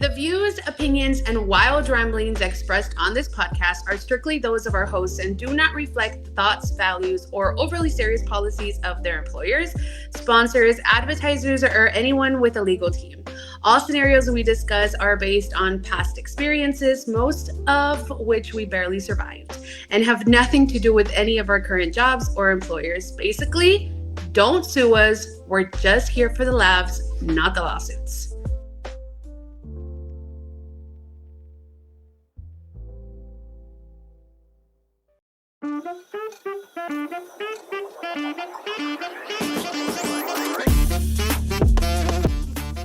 The views, opinions, and wild ramblings expressed on this podcast are strictly those of our hosts and do not reflect the thoughts, values, or overly serious policies of their employers, sponsors, advertisers, or anyone with a legal team. All scenarios we discuss are based on past experiences, most of which we barely survived, and have nothing to do with any of our current jobs or employers. Basically, don't sue us. We're just here for the laughs, not the lawsuits.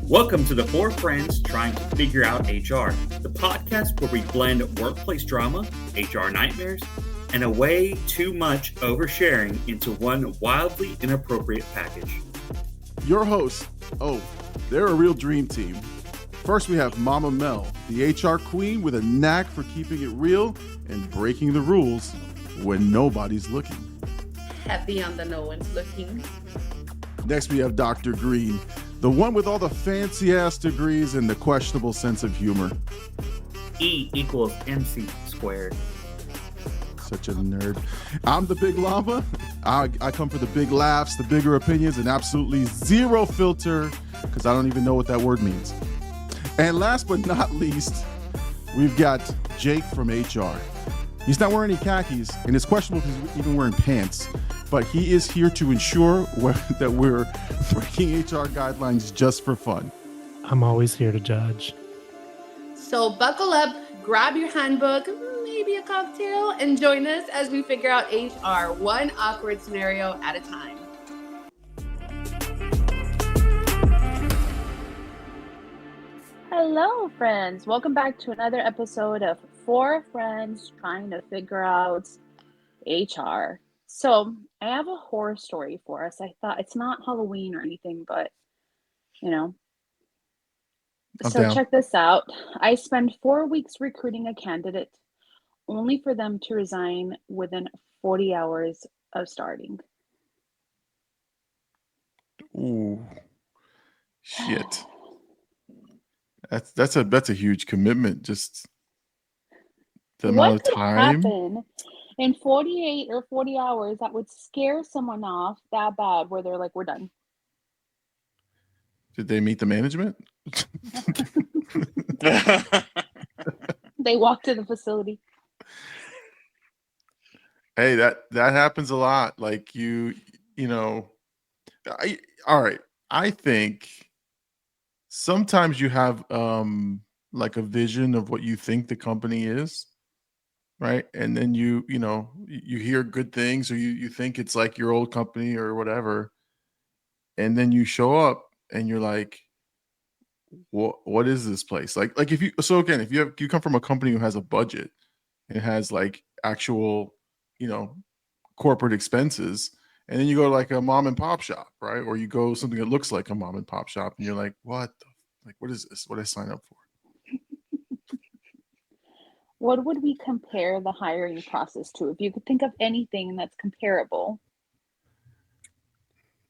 Welcome to the Four Friends Trying to Figure Out HR, the podcast where we blend workplace drama, HR nightmares, and a way too much oversharing into one wildly inappropriate package. Your hosts, they're a real dream team. First, we have Mama Mel, the HR queen with a knack for keeping it real and breaking the rules when nobody's looking. Heavy on the no one's looking. Next, we have Dr. Green, the one with all the fancy-ass degrees and the questionable sense of humor. E equals MC squared. Such a nerd. I'm the Big Llama. I come for the big laughs, the bigger opinions, and absolutely zero filter, because I don't even know what that word means. And last but not least, we've got Jake from HR. He's not wearing any khakis, and it's questionable if he's even wearing pants, but he is here to ensure that we're breaking HR guidelines just for fun. I'm always here to judge. So buckle up, grab your handbook, maybe a cocktail, and join us as we figure out HR one awkward scenario at a time. Hello, friends. Welcome back to another episode of Four Friends Trying to Figure Out HR. So I have a horror story for us. I thought it's not Halloween or anything, but I'm down. Check this out. I spent 4 weeks recruiting a candidate only for them to resign within 40 hours of starting. Ooh, shit. That's a huge commitment. Just the amount of time. Happen in 48 or 40 hours that would scare someone off that bad where they're like, we're done. Did they meet the management? They walked to the facility. Hey, that happens a lot. Like all right. I think sometimes you have like a vision of what you think the company is. Right. And then you hear good things, or you think it's like your old company or whatever. And then you show up and you're like, what is this place? Like if you come from a company who has a budget and it has like actual, corporate expenses, and then you go to like a mom and pop shop, right? Or you go something that looks like a mom and pop shop and you're like, what is this? What did I sign up for? What would we compare the hiring process to? If you could think of anything that's comparable.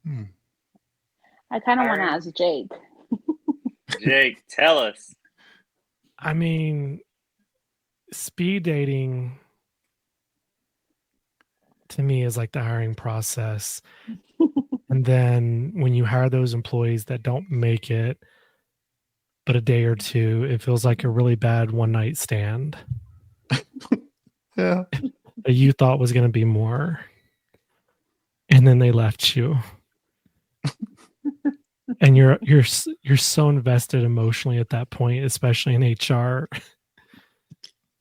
I kind of want to ask Jake. Jake, tell us. I mean, speed dating to me is like the hiring process. And then when you hire those employees that don't make it, but a day or two, it feels like a really bad one-night stand. Yeah. That you thought was going to be more. And then they left you. And you're so invested emotionally at that point, especially in HR.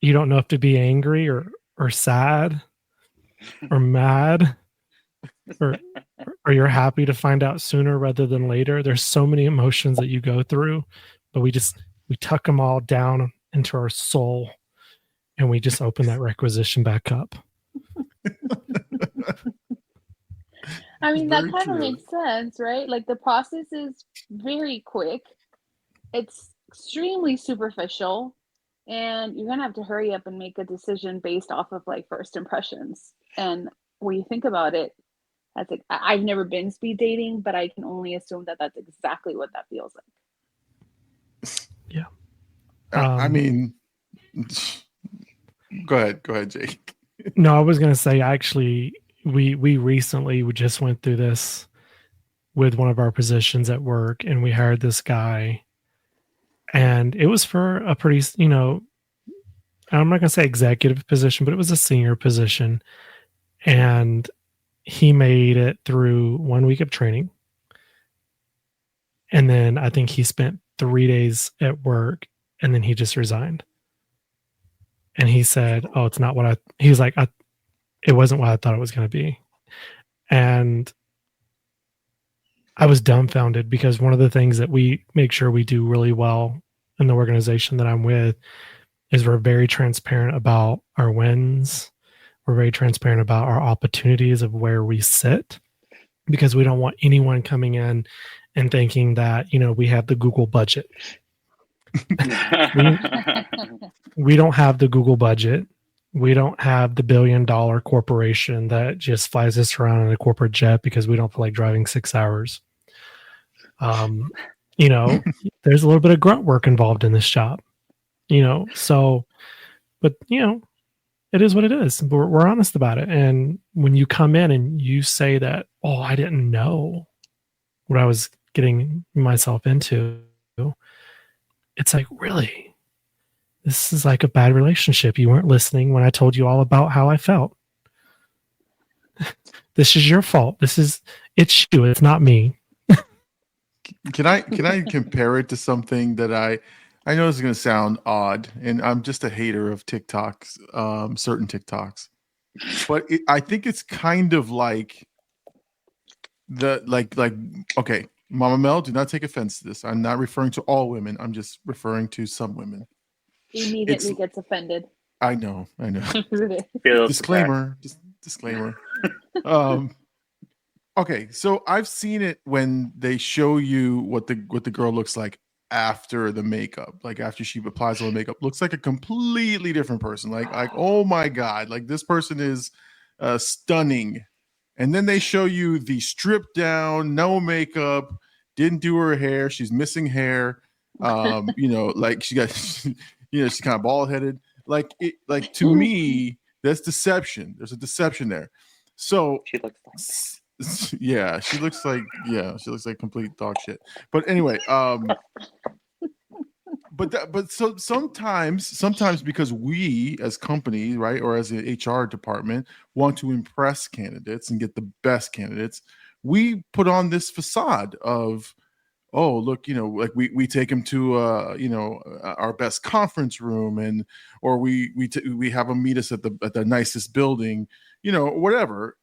You don't know if to be angry or sad or mad or you're happy to find out sooner rather than later. There's so many emotions that you go through, but we tuck them all down into our soul and we just open that requisition back up. I mean, that kind of makes sense, right? Like the process is very quick. It's extremely superficial, and you're going to have to hurry up and make a decision based off of like first impressions. And when you think about it, that's like, I've never been speed dating, but I can only assume that that's exactly what that feels like. Yeah. I mean, go ahead, Jake. No, I was going to say, actually, we recently just went through this with one of our positions at work, and we hired this guy, and it was for a pretty, I'm not going to say executive position, but it was a senior position. And he made it through 1 week of training. And then I think he spent 3 days at work, and then he just resigned. And he said, "Oh, it's not what he was like, it wasn't what I thought it was going to be." And I was dumbfounded, because one of the things that we make sure we do really well in the organization that I'm with is we're very transparent about our wins. We're very transparent about our opportunities of where we sit, because we don't want anyone coming in and thinking that, we have the Google budget. We don't have the Google budget. We don't have the $1 billion corporation that just flies us around in a corporate jet because we don't feel like driving 6 hours. There's a little bit of grunt work involved in this job, but it is what it is. We're honest about it. And when you come in and you say that, "Oh, I didn't know what I was getting myself into," it's like, really? This is like a bad relationship. You weren't listening when I told you all about how I felt. This is your fault. It's you. It's not me. Can I compare it to something that I know this is going to sound odd, and I'm just a hater of TikToks, certain TikToks, but I think it's kind of like okay, Mama Mel, do not take offense to this. I'm not referring to all women. I'm just referring to some women. Immediately gets offended. I know. Disclaimer. Disclaimer. Okay, so I've seen it when they show you what the girl looks like after the makeup, like after she applies all the makeup, looks like a completely different person. Like oh my God, like this person is stunning. And then they show you the stripped down, no makeup, didn't do her hair, she's missing hair. Like she got, she's kind of bald headed. Like to me, that's deception. There's a deception there. So She looks like she looks like complete dog shit. But anyway, so sometimes because we as company, right, or as an HR department want to impress candidates and get the best candidates, we put on this facade of, oh, look, like we take them to our best conference room, or we have them meet us at the nicest building, whatever.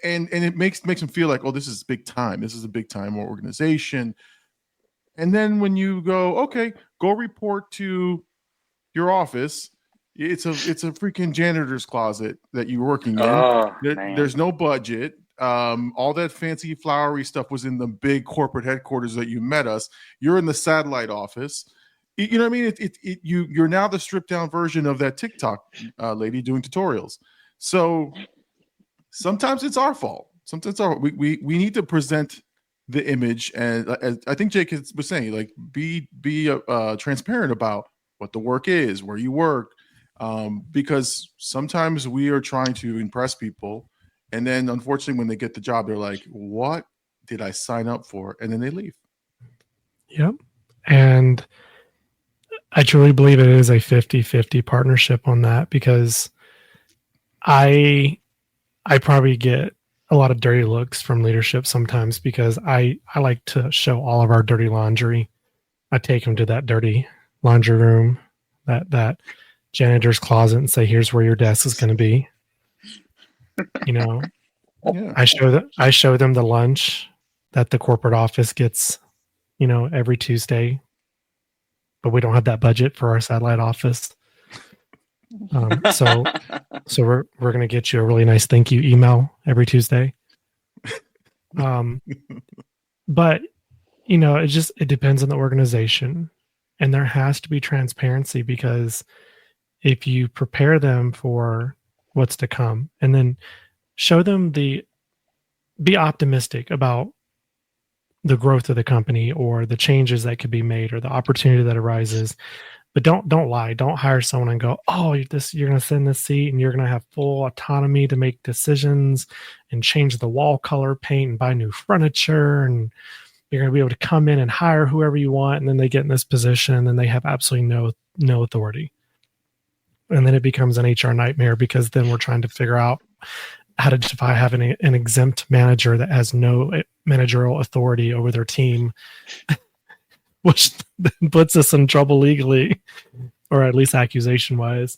And it makes them feel like, oh, this is big time. This is a big time organization. And then when you go, okay, go report to your office, it's a freaking janitor's closet that you're working in. There's no budget. All that fancy flowery stuff was in the big corporate headquarters that you met us. You're in the satellite office. You know what I mean? You're now the stripped down version of that TikTok lady doing tutorials. So sometimes it's our fault. Sometimes we need to present the image, and as I think Jake was saying, like be transparent about what the work is, where you work, because sometimes we are trying to impress people, and then unfortunately when they get the job, they're like, "What did I sign up for?" And then they leave. Yep. And I truly believe it is a 50-50 partnership on that, because I probably get a lot of dirty looks from leadership sometimes, because I like to show all of our dirty laundry. I take them to that dirty laundry room, that janitor's closet, and say, "Here's where your desk is going to be." Yeah. I show them the lunch that the corporate office gets, every Tuesday, but we don't have that budget for our satellite office. So we're going to get you a really nice thank you email every Tuesday. But it depends on the organization, and there has to be transparency, because if you prepare them for what's to come and then show them be optimistic about the growth of the company or the changes that could be made or the opportunity that arises, But don't lie. Don't hire someone and go, oh, you're going to sit in this seat and you're going to have full autonomy to make decisions and change the wall color, paint, and buy new furniture, and you're going to be able to come in and hire whoever you want, and then they get in this position and then they have absolutely no authority. And then it becomes an HR nightmare, because then we're trying to figure out how to justify having an exempt manager that has no managerial authority over their team, which puts us in trouble legally, or at least accusation wise.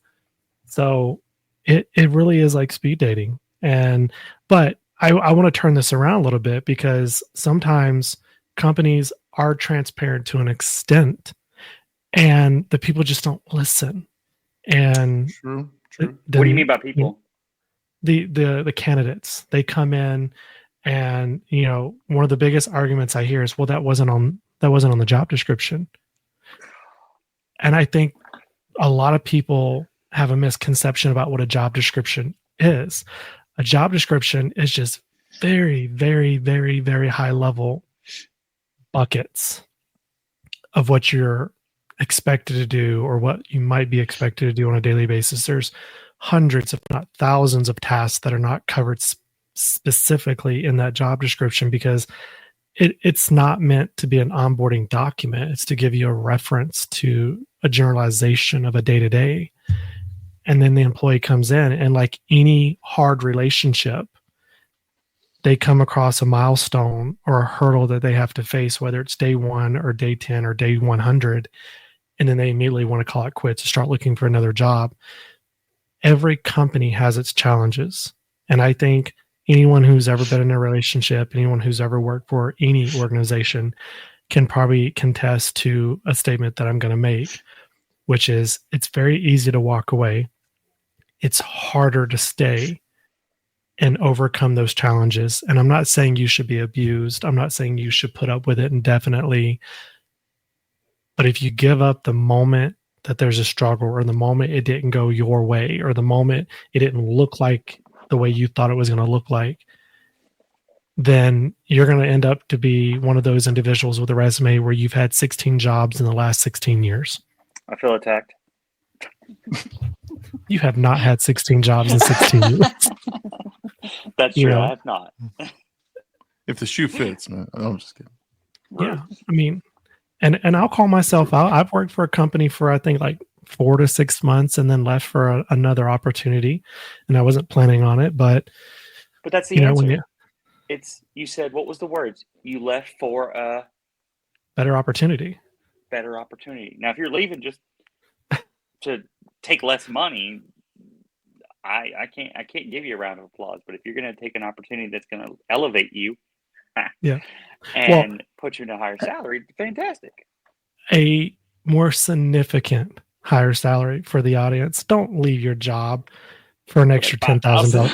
So it really is like speed dating. But I want to turn this around a little bit, because sometimes companies are transparent to an extent and the people just don't listen. And True. What do you mean by people? The candidates, they come in, and one of the biggest arguments I hear is, well, that wasn't on the job description. And I think a lot of people have a misconception about what a job description is. A job description is just very, very, very, very high level buckets of what you're expected to do, or what you might be expected to do on a daily basis. There's hundreds, if not thousands, of tasks that are not covered specifically in that job description, because it's not meant to be an onboarding document. It's to give you a reference to a generalization of a day-to-day. And then the employee comes in, and like any hard relationship, they come across a milestone or a hurdle that they have to face, whether it's day 1 or day 10 or day 100, and then they immediately want to call it quits and start looking for another job. Every company has its challenges. And I think anyone who's ever been in a relationship, anyone who's ever worked for any organization, can probably contest to a statement that I'm going to make, which is, it's very easy to walk away. It's harder to stay and overcome those challenges. And I'm not saying you should be abused. I'm not saying you should put up with it indefinitely. But if you give up the moment that there's a struggle, or the moment it didn't go your way, or the moment it didn't look like the way you thought it was going to look like, then you're going to end up to be one of those individuals with a resume where you've had 16 jobs in the last 16 years. I feel attacked. You have not had 16 jobs in 16 years. That's true. I have not. If the shoe fits, man. I'm just kidding. Yeah. I mean, and I'll call myself out. I've worked for a company for, I think, like 4 to 6 months, and then left for another opportunity, and I wasn't planning on it. But that's the answer. You said, what was the words? You left for a better opportunity. Better opportunity. Now, if you're leaving just to take less money, I can't give you a round of applause. But if you're going to take an opportunity that's going to elevate you, and put you in a higher salary, fantastic. A more significant higher salary for the audience. Don't leave your job for an extra $10,000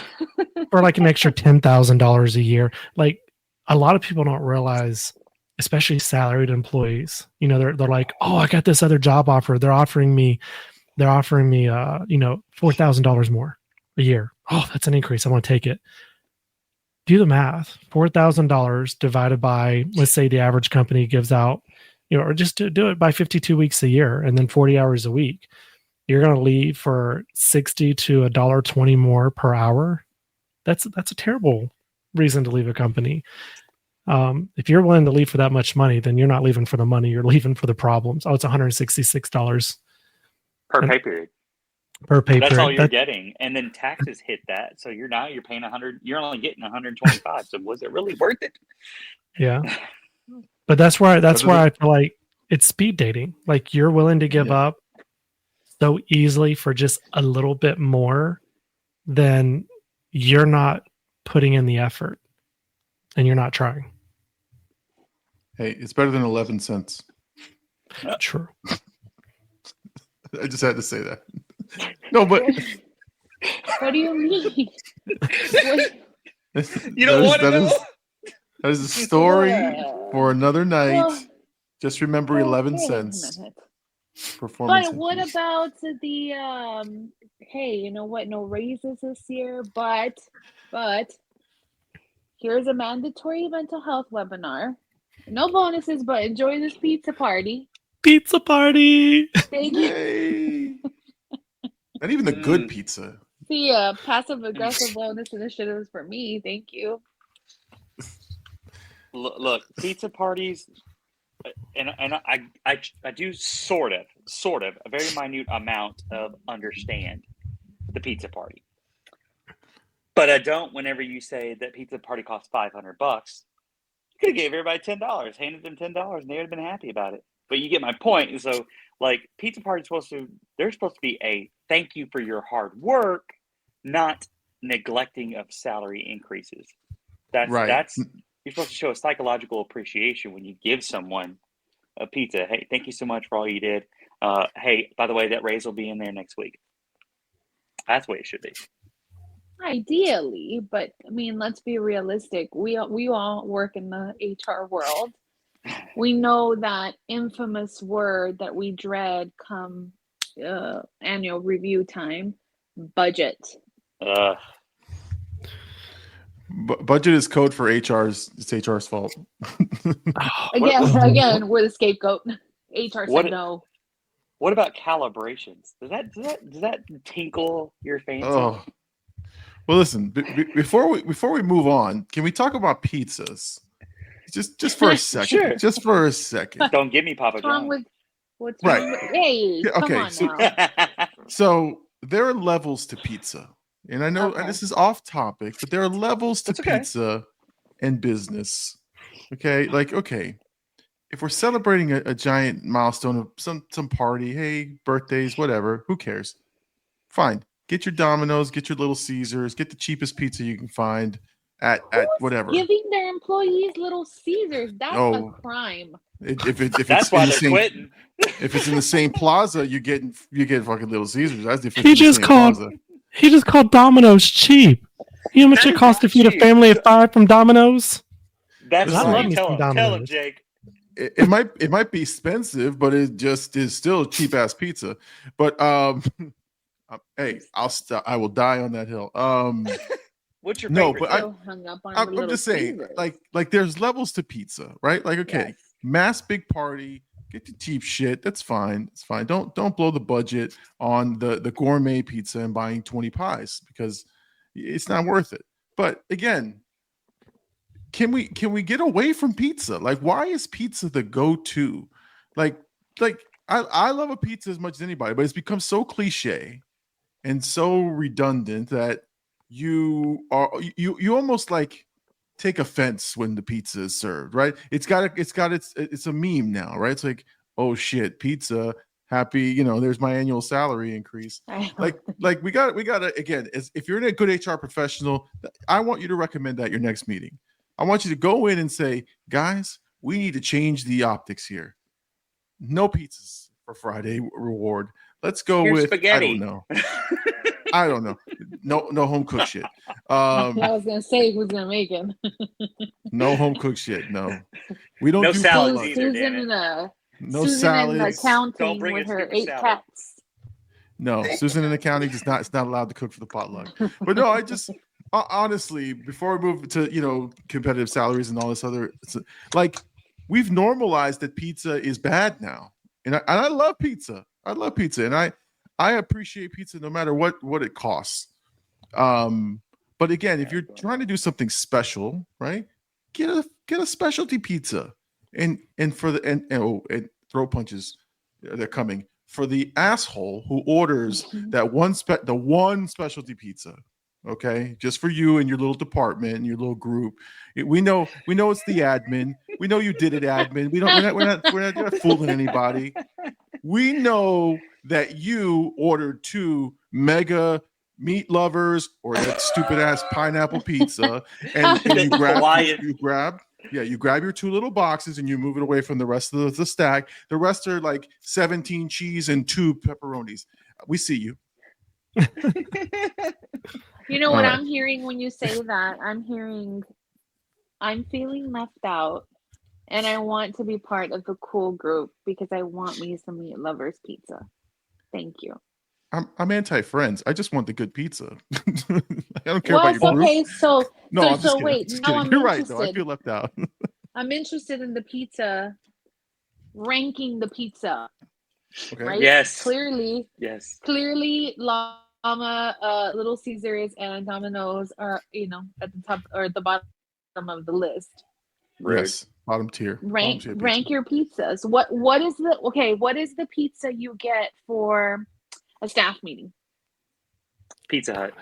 or like an extra $10,000 a year. Like, a lot of people don't realize, especially salaried employees, they're like, oh, I got this other job offer. They're offering me $4,000 more a year. Oh, that's an increase. I want to take it. Do the math. $4,000 divided by, let's say the average company gives out, or just do it by 52 weeks a year and then 40 hours a week. You're going to leave for $60 to $1.20 more per hour. That's a terrible reason to leave a company. If you're willing to leave for that much money, then you're not leaving for the money. You're leaving for the problems. Oh, it's $166 per pay period. Per pay That's period. all you're getting, and then taxes hit that. So you're paying $100. You're only getting $125. So was it really worth it? Yeah, but that's why I feel like it's speed dating. Like, you're willing to give up so easily for just a little bit more, then you're not putting in the effort, and you're not trying. Hey, it's better than 11 cents. True. I just had to say that. No, but what do you mean? You don't want to know? That is a story for another night. Well, just remember 11 cents. Performance. But what about the hey, you know what? No raises this year, but here's a mandatory mental health webinar. No bonuses, but enjoy this pizza party. Pizza party. Thank you. Yay. Not even the good pizza. The passive aggressive wellness initiatives for me. Thank you. Look, pizza parties, and I do sort of a very minute amount of understand the pizza party, but I don't. Whenever you say that pizza party costs $500, you could have gave everybody $10, handed them $10, and they would have been happy about it. But you get my point. And so, like, pizza party's supposed to be a thank you for your hard work, not neglecting of salary increases. That's you're supposed to show a psychological appreciation when you give someone a pizza. Hey, thank you so much for all you did. Hey, by the way, that raise will be in there next week. That's the way it should be. Ideally, but I mean, let's be realistic. We all work in the HR world. We know that infamous word that we dread come annual review time, budget. Budget is code for HR's. It's HR's fault. Again, we're the scapegoat. HR said no. What about calibrations? Does that tinkle your fancy? Oh, well, listen. Before we move on, can we talk about pizzas? Just for a second. Sure. Just for a second. Don't give me Papa John. What's wrong with? Hey, come on now. So there are levels to pizza, and I know and this is off topic, but there are levels to pizza and business. Okay, if we're celebrating a giant milestone of some party, hey, birthdays, whatever, who cares? Fine. Get your Domino's, get your Little Caesars, get the cheapest pizza you can find at whatever. Giving their employees Little Caesars, that's a crime. That's it's why they're quitting. If it's in the same plaza, you get fucking Little Caesars. That's the He just called Domino's cheap. You know how much it costs to feed a family of 5 from Domino's? That's I love right. me some Tell him, Domino's. Jake. It might be expensive, but it just is still cheap ass pizza. But hey, I will die on that hill. What's your favorite? But I'm just saying, like there's levels to pizza, right? Like, okay, mass big party, get the cheap shit. That's fine. It's fine. Don't blow the budget on the gourmet pizza and buying 20 pies because it's not worth it. But again, can we get away from pizza? Like, why is pizza the go-to? Like I love a pizza as much as anybody, but it's become so cliche and so redundant that you almost like take offense when the pizza is served, right? It's a meme now, right? It's like, oh shit, pizza, happy, there's my annual salary increase. Like we gotta again, if you're in a good HR professional, I want you to recommend that at your next meeting. I want you to go in and say, guys, we need to change the optics here. No pizzas for Friday reward. Let's go with spaghetti. I don't know. No home cooked shit. I was gonna say who's gonna make it. No home cooked shit. No, we don't. No do salads either. No salads. In accounting with her 8 cats. No, Susan in accounting is not allowed to cook for the potluck. But no, I just honestly, before we move to competitive salaries and all this other, like we've normalized that pizza is bad now, and I love pizza. I love pizza, and I appreciate pizza no matter what it costs. But again, if you're trying to do something special, right? Get a specialty pizza, and throat punches, they're coming for the asshole who orders that the one specialty pizza. Okay, just for you and your little department and your little group. We know it's the admin. We know you did it, admin. We're not fooling anybody. We know that you ordered 2 mega meat lovers or that stupid ass pineapple pizza, and you grab your 2 little boxes and you move it away from the rest of the stack. The rest are like 17 cheese and 2 pepperonis. We see you. You know what I'm hearing when you say that? I'm feeling left out, and I want to be part of the cool group because I want me some meat lovers pizza. Thank you. I'm anti-friends. I just want the good pizza. I don't care about your group. Okay, so I'm just wait. kidding. No, I'm You're interested. right, though. I feel left out. I'm interested in the pizza ranking the pizza. Okay. Right? Yes. Clearly, Yes. Llama, Little Caesars, and Domino's are, at the top or at the bottom of the list. Rude. Yes. Bottom tier. Rank Bottom tier rank pizza. your pizzas. What is the pizza you get for a staff meeting? Pizza Hut.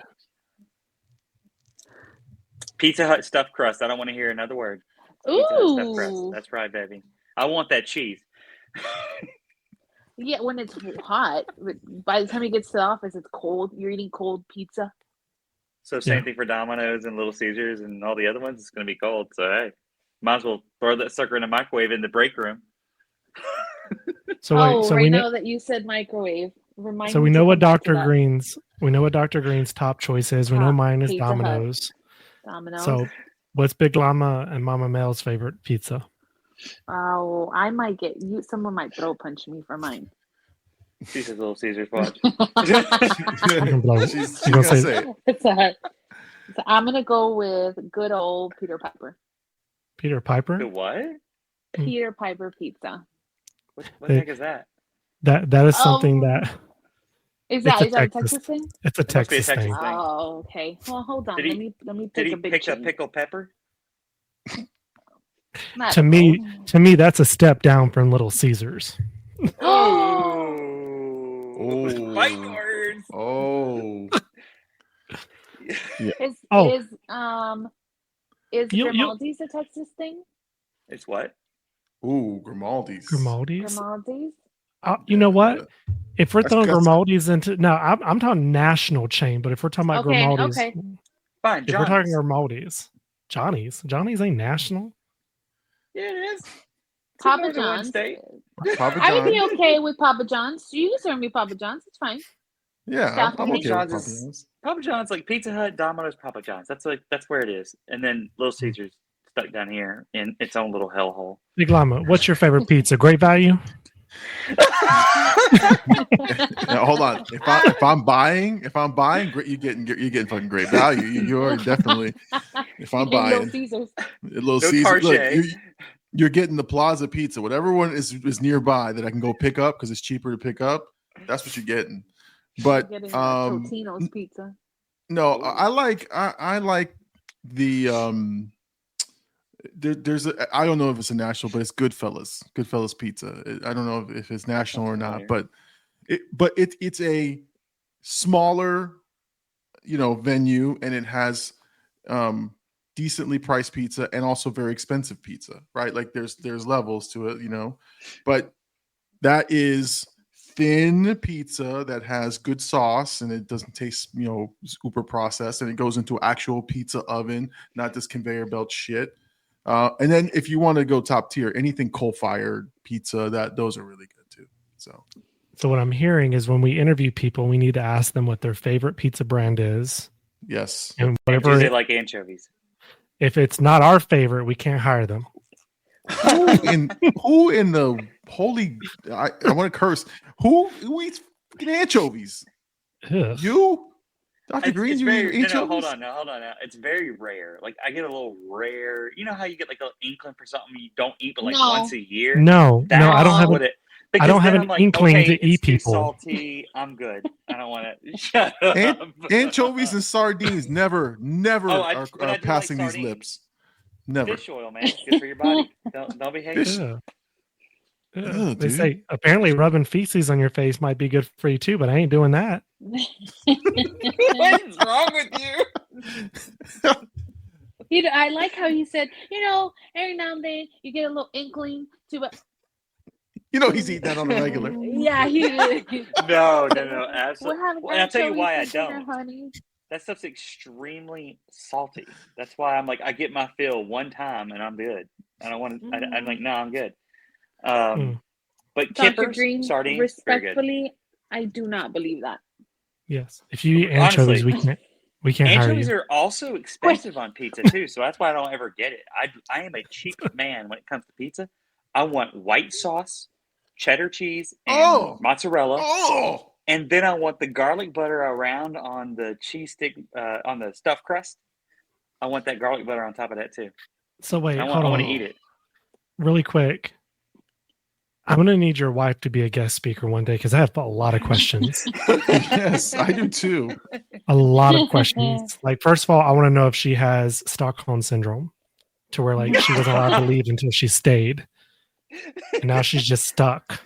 Pizza Hut stuffed crust. I don't want to hear another word. Pizza Hut stuffed crust. Ooh. That's right, baby. I want that cheese. Yeah, when it's hot. But by the time it gets to the office, it's cold. You're eating cold pizza. So same Yeah. thing for Domino's and Little Caesars and all the other ones. It's going to be cold. So hey, might as well throw that sucker in the microwave in the break room. So wait, so right we now know, that you said microwave, remind so me we to know what come back to Dr. that. Green's top choice is. We know Top mine is Pizza Hut. Domino's. Domino's. So what's Big Llama and Mama Mel's favorite pizza? Oh, I might get you. Someone might throw punch me for mine. She says Little Caesars. Watch. You can blow. She's You gonna gonna say it. It's a. So I'm gonna go with good old Peter Piper. Peter Piper? The what? Peter Piper pizza. What the heck is that? That is something that Is It's that a is that a Texas- Texas thing? it's a It must be a Texas Texas thing. thing. Oh, okay. Well, hold on. Did he- let me Did pick he a big pick up chain. pickled pepper? I To don't me, know. to me, that's a step down from Little Caesars. Oh, fighting words. Oh. Is Oh. is You- Grimaldi's a Texas thing? It's what? Ooh, Grimaldi's. Grimaldi's. Grimaldi's? You know what? If we're That's- throwing that's- Grimaldi's into no, I'm talking national chain. But if we're talking about Okay, Grimaldi's, okay. Fine, if we're talking Johnny's. Grimaldi's, Johnny's ain't national. Yeah, it is. It's in Papa more than one John's. state. Papa I would be John's. okay with Papa John's. You can serve me Papa John's. It's fine. Yeah, Stop I'm eating. okay with John's Papa is- John's. Papa John's, like Pizza Hut, Domino's, Papa John's. That's where it is. And then Little Caesars stuck down here in its own little hellhole. Big Llama, what's your favorite pizza? Great Value. Now, hold on. If I'm buying, great, you're getting fucking great value. You're definitely. If I'm And Little buying, Caesars. Little No Caesar, look, Target. you're getting the Plaza Pizza. Whatever one is nearby that I can go pick up because it's cheaper to pick up. That's what you're getting. But Getting Totino's pizza. no, I like the there's I don't know if it's a national, but it's Goodfellas Pizza. I don't know if it's national or not, but it's a smaller, venue, and it has decently priced pizza and also very expensive pizza, right? Like there's levels to it, but that is thin pizza that has good sauce and it doesn't taste, super processed, and it goes into actual pizza oven, not this conveyor belt shit. And then if you want to go top tier, anything coal-fired pizza, those are really good too. So what I'm hearing is when we interview people, we need to ask them what their favorite pizza brand is, Yes. and And whatever. do they like anchovies? If it's not our favorite, we can't hire them. Who in the holy? I want to curse. Who eats fucking anchovies? Ugh. You, Dr. Green, It's you very, eat anchovies? no, hold on now. It's very rare. Like I get a little rare. You know how you get like an inkling for something you don't eat but like No. once a year? No, I don't have. what it. Because don't have then an I'm like, inkling okay, to eat it's too people. salty. I'm good. I don't want to. Shut up. Anchovies and sardines never but I are do like passing these sardines. lips. Never. Fish oil, man. It's good for your body. Don't be hating. Fish- Ugh. Ugh. Ugh, They dude. say apparently rubbing feces on your face might be good for you too, but I ain't doing that. What is wrong with you? I like how he said, every now and then you get a little inkling to it. He's eating that on a regular. Yeah, he did. No, absolutely. We're having Well, and I'll tell you why I anchovies for dinner, don't. honey. That stuff's extremely salty. That's why I'm like, I get my fill one time and I'm good. I don't want to. I'm like, no, I'm good. But Dr. kippers, Green, sardines, very good. respectfully, I do not believe that. Yes, if you eat anchovies, Honestly, we can't hire Anchovies you. are also expensive on pizza too, so that's why I don't ever get it. I am a cheap man when it comes to pizza. I want white sauce, cheddar cheese, and mozzarella. Oh, And then I want the garlic butter around on the cheese stick, on the stuffed crust. I want that garlic butter on top of that too. So wait, I hold want on, to eat it. really quick. I'm going to need your wife to be a guest speaker one day because I have a lot of questions. Yes, I do too. A lot of questions. Like, first of all, I want to know if she has Stockholm syndrome to where like she wasn't allowed to leave until she stayed. And now she's just stuck.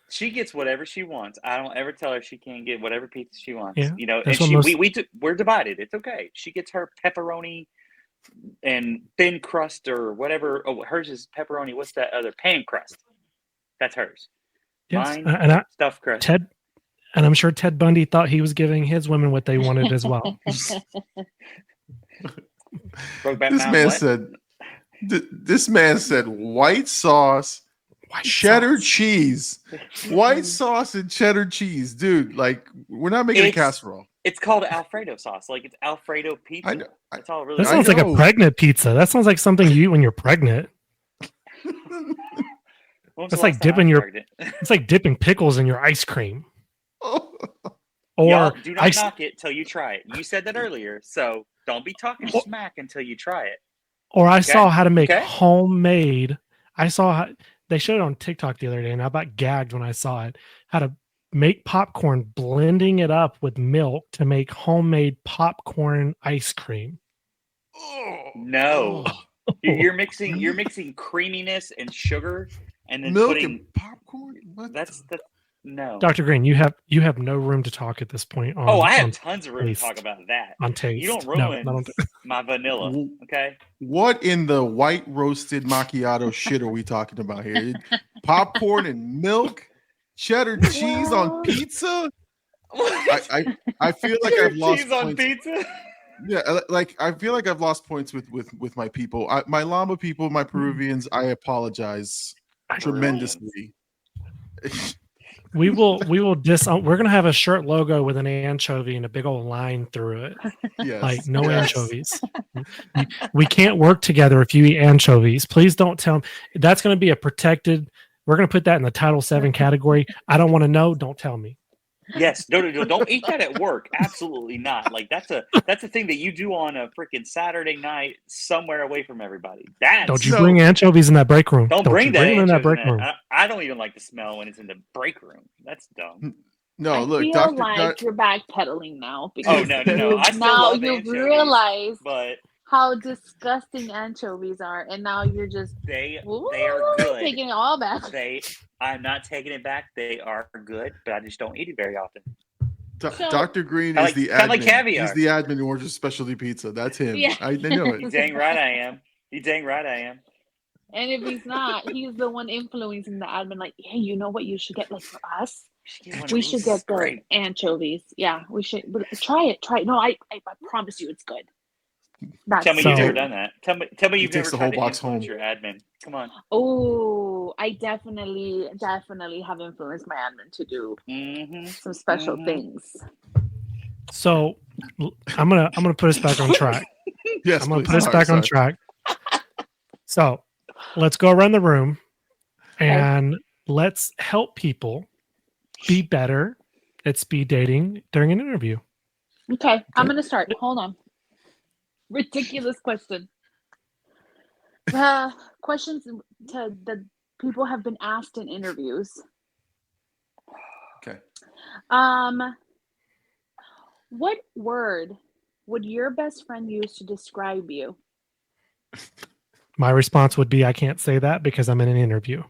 She gets whatever she wants. I don't ever tell her she can't get whatever pizza she wants. Yeah, You know, and that's what we're divided. It's okay. She gets her pepperoni and thin crust or whatever. Oh, hers is pepperoni. What's that other? Pan crust. That's hers. Yes. Mine, And stuffed crust. Ted, and I'm sure Ted Bundy thought he was giving his women what they wanted as well. This man said white sauce, cheddar cheese, white sauce and cheddar cheese, dude. Like, we're not making a casserole. It's called Alfredo sauce. Like, it's Alfredo pizza. I know. That's all it really. That sounds like a pregnant pizza. That sounds like something you eat when you're pregnant. It's like dipping it's like dipping pickles in your ice cream. Or y'all do not knock it till you try it. You said that earlier, so don't be talking smack until you try it. Or I saw how to make homemade. I saw how they showed it on TikTok the other day, and I about gagged when I saw it. How to make popcorn, blending it up with milk to make homemade popcorn ice cream. No, you're mixing creaminess and sugar, and then milk putting and popcorn. What no. Dr. Green, you have no room to talk at this point. I have tons of room to talk about that. On taste, you don't ruin my vanilla. Okay. What in the white roasted macchiato shit are we talking about here? Popcorn and milk, cheddar cheese on pizza. I feel like I've lost cheese on pizza. Yeah, like I feel like I've lost points with my people. My llama people, my Peruvians. I apologize tremendously. We will we're gonna have a shirt logo with an anchovy and a big old line through it. Yes, like no anchovies. We can't work together if you eat anchovies. Please don't tell me. That's going to be a protected. We're going to put that in the Title VII category. I don't want to know. Don't tell me. Yes, don't eat that at work. Absolutely not. Like that's a thing that you do on a freaking Saturday night somewhere away from everybody. Don't you bring anchovies in that break room? Don't bring them in that break room. I don't even like the smell when it's in the break room. That's dumb. No, look, I feel like you're backpedaling now because no. now you've realized but how disgusting anchovies are, and now you're just they are good. Taking it all back. I'm not taking it back. They are good, but I just don't eat it very often. Dr. Green is the admin. Like caviar. He's the admin who orders specialty pizza. That's him. Yeah. I know it. You're dang right I am. And if he's not, he's the one influencing the admin. Like, hey, you know what you should get? Like for us, we should get the anchovies. Yeah, we should. But try it. No, I promise you, it's good. Tell me you've never done that. Tell me you've never the whole box home. Your admin. Come on. Oh, I definitely have influenced my admin to do some special things. So I'm gonna put us back on track. Yes, I'm gonna put us back on track. So let's go around the room and let's help people be better at speed dating during an interview. Okay. I'm gonna start. Hold on. Ridiculous question. Questions that people have been asked in interviews. Okay. What word would your best friend use to describe you? My response would be, I can't say that because I'm in an interview.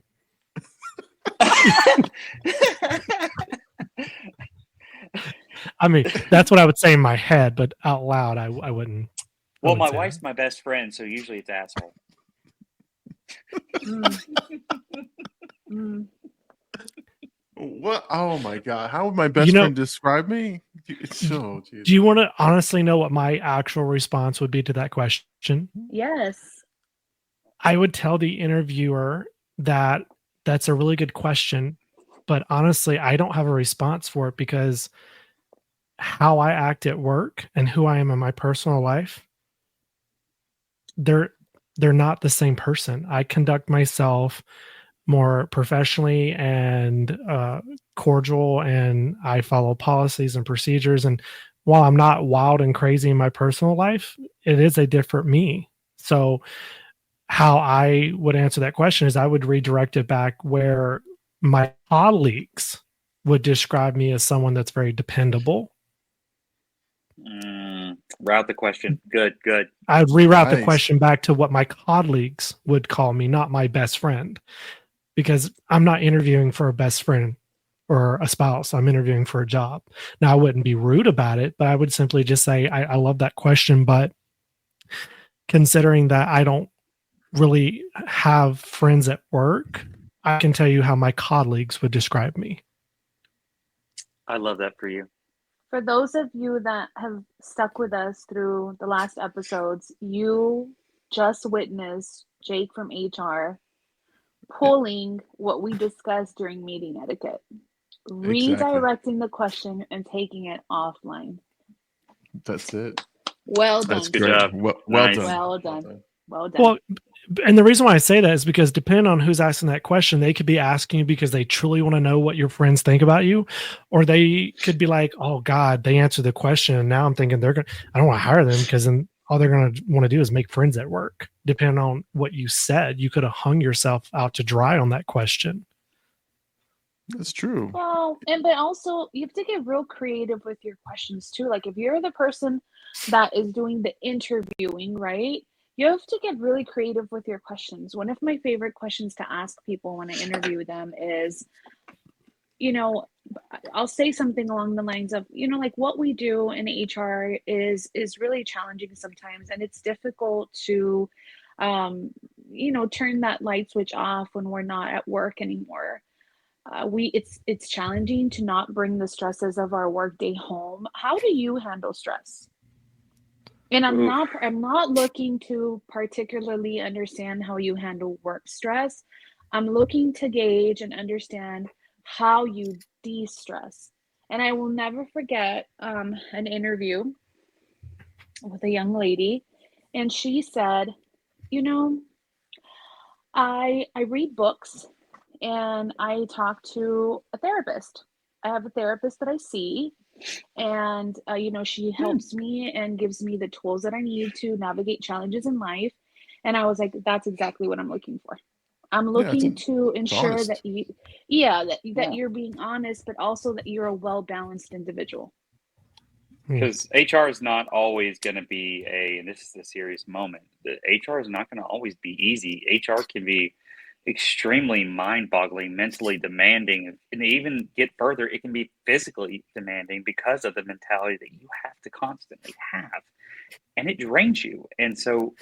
I mean, that's what I would say in my head, but out loud, I wouldn't. Well, my wife's my best friend, so usually it's asshole. What? Oh my God! How would my best friend describe me? Do you want to honestly know what my actual response would be to that question? Yes. I would tell the interviewer that that's a really good question, but honestly, I don't have a response for it because how I act at work and who I am in my personal life, they're not the same person. I conduct myself more professionally and cordial, and I follow policies and procedures. And while I'm not wild and crazy in my personal life, it is a different me. So how I would answer that question is I would redirect it back where my colleagues would describe me as someone that's very dependable. Route the question. Good. I would reroute the Nice. question back to what my colleagues would call me, not my best friend, because I'm not interviewing for a best friend or a spouse. I'm interviewing for a job. Now, I wouldn't be rude about it, but I would simply just say, I love that question, but considering that I don't really have friends at work, I can tell you how my colleagues would describe me. I love that for you. For those of you that have stuck with us through the last episodes, you just witnessed Jake from HR pulling what we discussed during meeting etiquette, redirecting the question and taking it offline. That's it. Well done. That's Good great. job. Well Nice. done. Well done. Well done. Well, and the reason why I say that is because depending on who's asking that question, they could be asking you because they truly want to know what your friends think about you, or they could be like, "Oh God, they answered the question, and now I'm thinking I don't want to hire them because then all they're going to want to do is make friends at work." Depending on what you said, you could have hung yourself out to dry on that question. That's true. Well, but also you have to get real creative with your questions too. Like if you're the person that is doing the interviewing, right? You have to get really creative with your questions. One of my favorite questions to ask people when I interview them is, I'll say something along the lines of, like what we do in HR is really challenging sometimes, and it's difficult to, turn that light switch off when we're not at work anymore. It's challenging to not bring the stresses of our workday home. How do you handle stress? And I'm not looking to particularly understand how you handle work stress. I'm looking to gauge and understand how you de-stress. And I will never forget an interview with a young lady, and she said, I read books and I talk to a therapist. I have a therapist that I see, and she helps me and gives me the tools that I need to navigate challenges in life. And I was like, that's exactly what I'm looking for. I'm looking to ensure that you're being honest, but also that you're a well-balanced individual. Because HR is not always going to be and this is a serious moment, the HR is not going to always be easy. HR can be extremely mind-boggling, mentally demanding, and even get further, it can be physically demanding because of the mentality that you have to constantly have, and it drains you. And so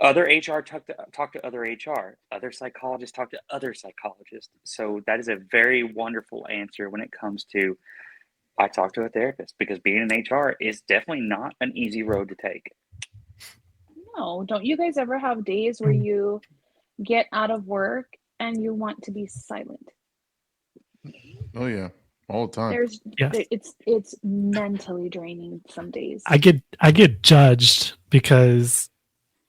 other HR talk to other HR, other psychologists talk to other psychologists. So that is a very wonderful answer when it comes to, I talk to a therapist, because being in HR is definitely not an easy road to take. No, don't you guys ever have days where you get out of work and you want to be silent? Oh yeah, all the time. It's mentally draining some days. I get judged because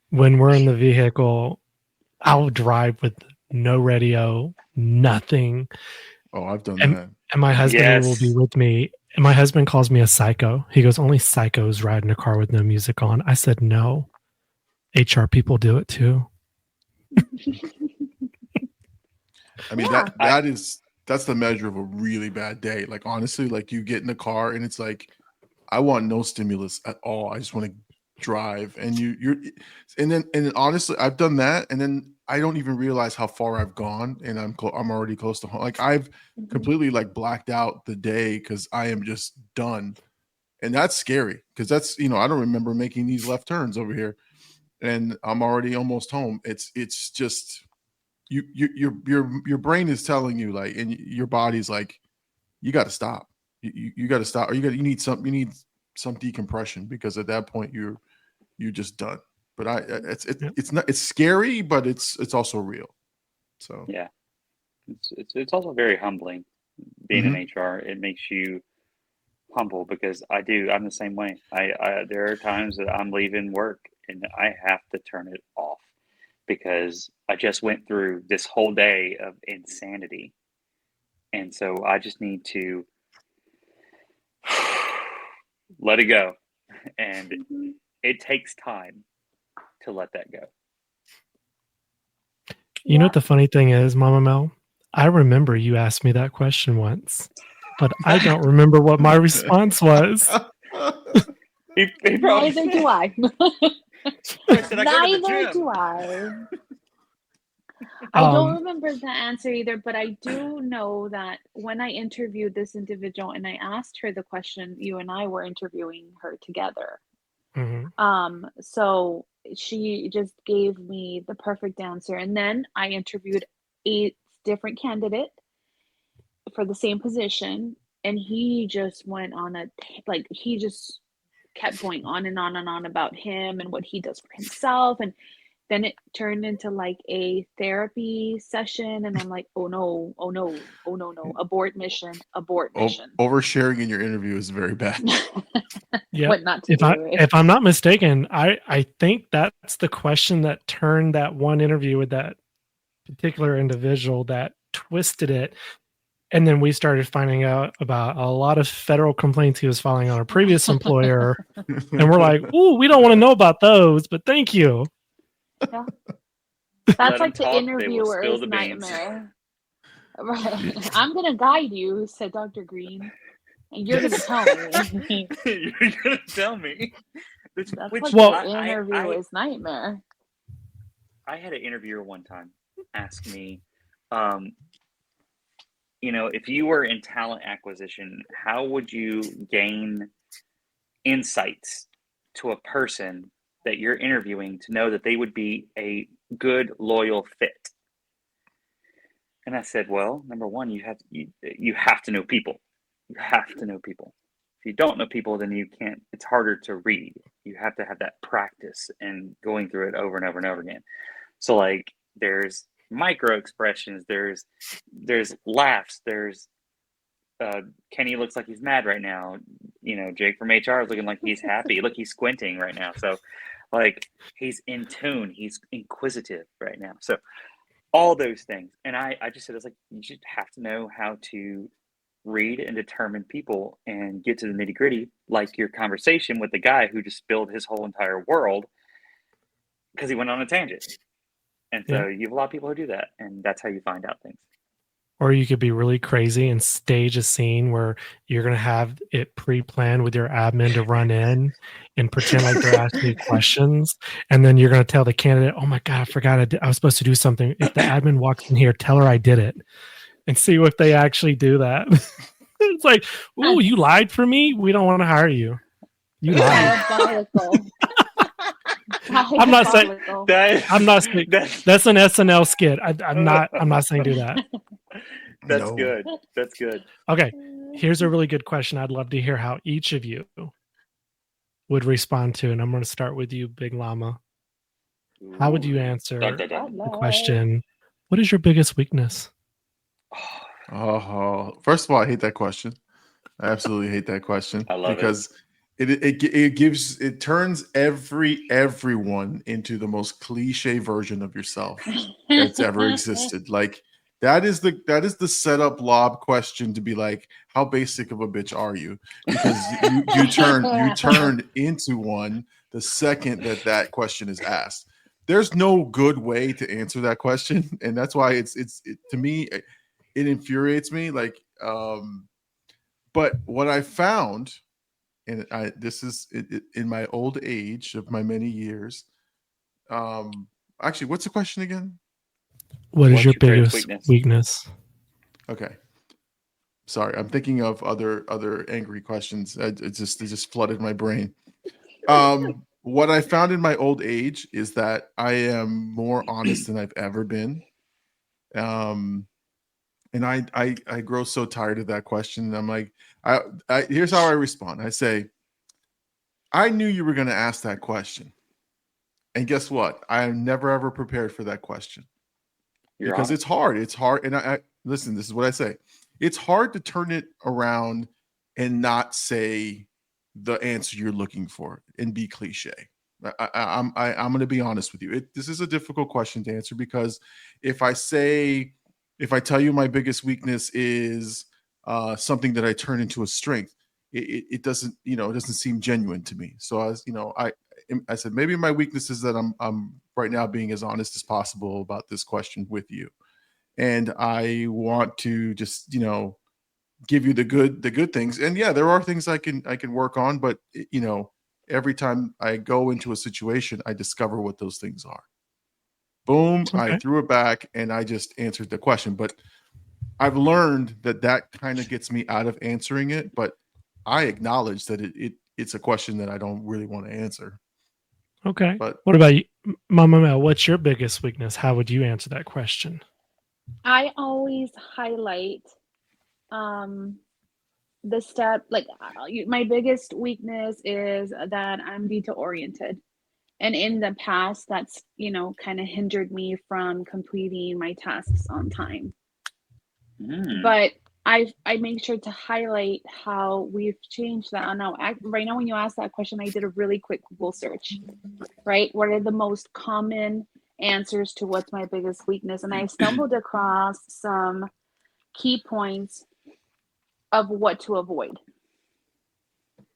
when we're in the vehicle, I'll drive with no radio, nothing. Oh, I've done that. And my husband will be with me. And my husband calls me a psycho. He goes, "Only psychos ride in a car with no music on." I said, "No, HR people do it too." I mean, that's the measure of a really bad day. Like honestly, like you get in the car and it's like, I want no stimulus at all. I just want to drive. And and then honestly, I've done that, and then I don't even realize how far I've gone, and I'm already close to home. Like I've completely like blacked out the day because I am just done, and that's scary because that's I don't remember making these left turns over here, and I'm already almost home. It's just your brain is telling you like, and your body's like, you got to stop. You got to stop, or you need some decompression, because at that point you're just done. But it's scary, but it's also real. So yeah, it's also very humbling being in HR. It makes you humble, because I'm the same way. I there are times that I'm leaving work and I have to turn it off because I just went through this whole day of insanity, and so I just need to let it go, and it takes time to let that go. You know what the funny thing is, Mama Mel? I remember you asked me that question once, but I don't remember what my response was. He probably Neither do I. said, I go to the Neither gym. do I. I don't remember the answer either, but I do know that when I interviewed this individual and I asked her the question, you and I were interviewing her together. Mhm. So she just gave me the perfect answer. And then I interviewed a different candidate for the same position, and he just went on he just kept going on and on and on about him and what he does for himself. And then it turned into like a therapy session, and I'm like, oh no, oh no, oh no, no, abort mission, abort mission. Oversharing in your interview is very bad. Yeah. What not to do. If I'm not mistaken, I think that's the question that turned that one interview with that particular individual that twisted it. And then we started finding out about a lot of federal complaints he was filing on a previous employer. And we're like, ooh, we don't want to know about those, but thank you. Yeah. Let That's 'em like the talk, they will spill interviewer's the beans. nightmare. Right. I'm gonna guide you, said Dr. Green, and you're gonna tell me. You're gonna tell me. That's Which, like Well, the interviewer's nightmare. I had an interviewer one time ask me, if you were in talent acquisition, how would you gain insights to a person that you're interviewing to know that they would be a good, loyal fit? And I said, well, number one, you have to know people. You have to know people. If you don't know people, then you can't. It's harder to read. You have to have that practice and going through it over and over and over again. So like, there's micro expressions. There's laughs. There's Kenny looks like he's mad right now. Jake from HR is looking like he's happy. Look, he's squinting right now. So, like, he's in tune. He's inquisitive right now. So, all those things. And I just said, it's like, you should have to know how to read and determine people and get to the nitty gritty, like your conversation with the guy who just spilled his whole entire world because he went on a tangent. And so you have a lot of people who do that, and that's how you find out things. Or you could be really crazy and stage a scene where you're going to have it pre-planned with your admin to run in and pretend like they're asking you questions. And then you're going to tell the candidate, oh my God, I forgot I was supposed to do something. If the admin walks in here, tell her I did it and see if they actually do that. It's like, ooh, you lied for me? We don't want to hire you. You lied. Diabolical. I'm not saying that's an SNL skit. I'm not saying do that. That's good. That's good. Okay. Here's a really good question. I'd love to hear how each of you would respond to. And I'm going to start with you, Big Llama. How would you answer the question, what is your biggest weakness? Oh, first of all, I hate that question. I absolutely hate that question. I love because it turns everyone into the most cliche version of yourself that's ever existed. Like that is the setup lob question to be like, how basic of a bitch are you? Because you turn into one the second that question is asked. There's no good way to answer that question, and that's why it to me it infuriates me. Like, but what I found. And this is in my old age of my many years. Actually, what's the question again? What's your biggest weakness? Okay. Sorry, I'm thinking of other angry questions. It just flooded my brain. What I found in my old age is that I am more honest than I've ever been. And I grow so tired of that question. I'm like, here's how I respond. I say, I knew you were going to ask that question. And guess what? I am never, ever prepared for that question. Because it's hard. It's hard. And I listen, this is what I say. It's hard to turn it around and not say the answer you're looking for and be cliche. I'm going to be honest with you. This is a difficult question to answer because if I tell you my biggest weakness is something that I turn into a strength, it doesn't seem genuine to me. So I said maybe my weakness is that I'm right now being as honest as possible about this question with you. And I want to just, give you the good things. And yeah, there are things I can work on, but every time I go into a situation, I discover what those things are. Boom, I Okay. threw it back and I just answered the question. But I've learned that kind of gets me out of answering it, but I acknowledge that it's a question that I don't really want to answer. Okay. But What about you, Mama Mel? What's your biggest weakness? How would you answer that question? I always highlight the step, like my biggest weakness is that I'm detail oriented. And in the past, that's, kind of hindered me from completing my tasks on time. But I make sure to highlight how we've changed that. Now, right now, when you ask that question, I did a really quick Google search, right? What are the most common answers to what's my biggest weakness? And I stumbled across some key points of what to avoid.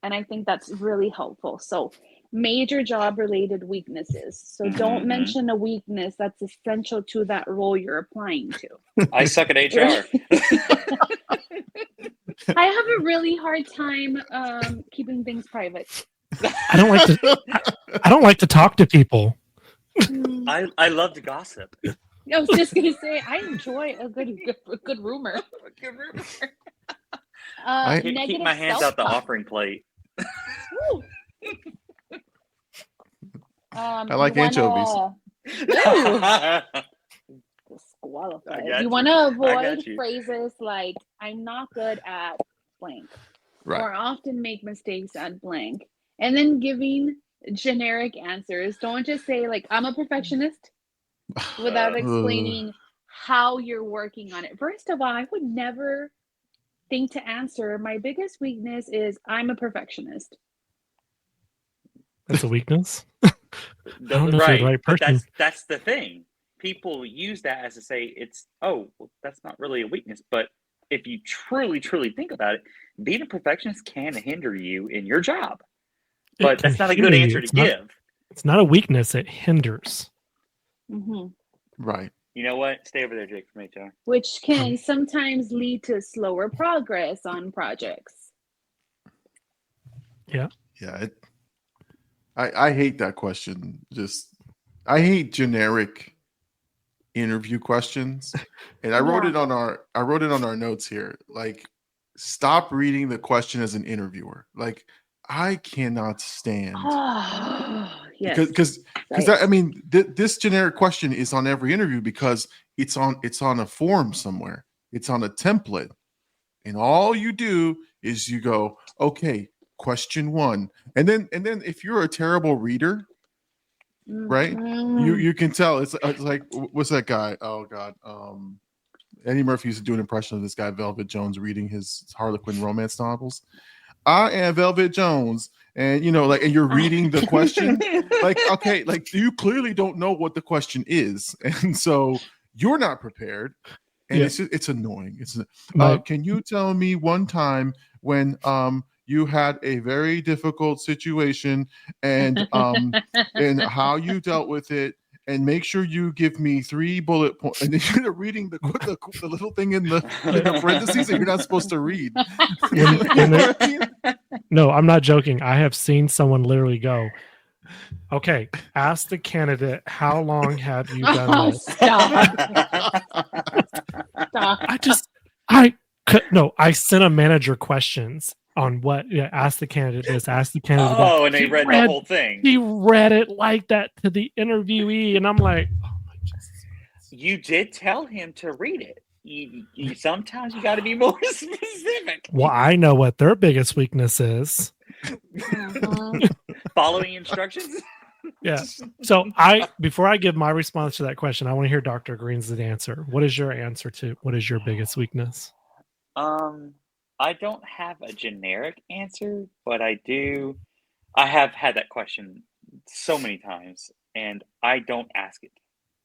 And I think that's really helpful. So, major job related weaknesses. So don't mention a weakness that's essential to that role you're applying to. I suck at HR. I have a really hard time keeping things private. I don't like to talk to people. I love to gossip. I was just gonna say I enjoy a good rumor. I keep my hands out the offering plate. I like anchovies. Disqualified. You want to avoid phrases like "I'm not good at blank," or often make mistakes at blank, and then giving generic answers. Don't just say like "I'm a perfectionist" without explaining how you're working on it. First of all, I would never think to answer. My biggest weakness is I'm a perfectionist. That's a weakness. I don't know if you're the right person. That's the thing. People use that as to say that's not really a weakness. But if you truly, truly think about it, being a perfectionist can hinder you in your job. But that's not a good answer to give. It's not a weakness. It hinders. Mm-hmm. Right. You know what? Stay over there, Jake, from HR. Which can sometimes lead to slower progress on projects. Yeah. Yeah. I hate that question. I hate generic interview questions. And I wrote it on our notes here. Like, stop reading the question as an interviewer. Like, I cannot stand. Yes. Because this generic question is on every interview because it's on a form somewhere. It's on a template. And all you do is you go, okay, question 1. And then if you're a terrible reader, right? You can tell it's like, what's that guy? Oh God. Eddie Murphy used to do an impression of this guy, Velvet Jones, reading his Harlequin romance novels. I am Velvet Jones. And and you're reading the question. Like, okay, like you clearly don't know what the question is. And so you're not prepared. And it's annoying. Can you tell me one time when you had a very difficult situation and and how you dealt with it, and make sure you give me 3 bullet points. And then you're reading the little thing in the parentheses that you're not supposed to read. No, I'm not joking. I have seen someone literally go, okay, ask the candidate, how long have you done this? Stop. I sent a manager questions on what, ask the candidate this, ask the candidate that. And they read the whole thing. He read it like that to the interviewee, and I'm like, oh my Jesus. You did tell him to read it. You sometimes you got to be more specific. Well, I know what their biggest weakness is. Following instructions. Yeah. So before I give my response to that question, I want to hear Dr. Green's answer. What is your answer to what is your biggest weakness? I don't have a generic answer, but I have had that question so many times, and I don't ask it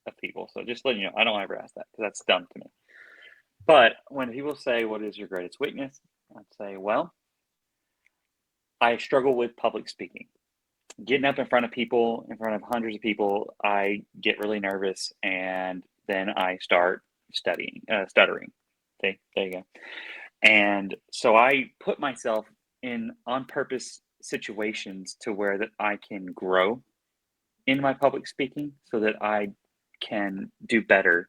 of people. So just letting you know, I don't ever ask that because that's dumb to me. But when people say, what is your greatest weakness? I'd say, well, I struggle with public speaking. getting up in front of people, in front of hundreds of people, I get really nervous, and then I start stuttering. Okay, there you go. And so I put myself in on purpose situations to where that I can grow in my public speaking, so that I can do better.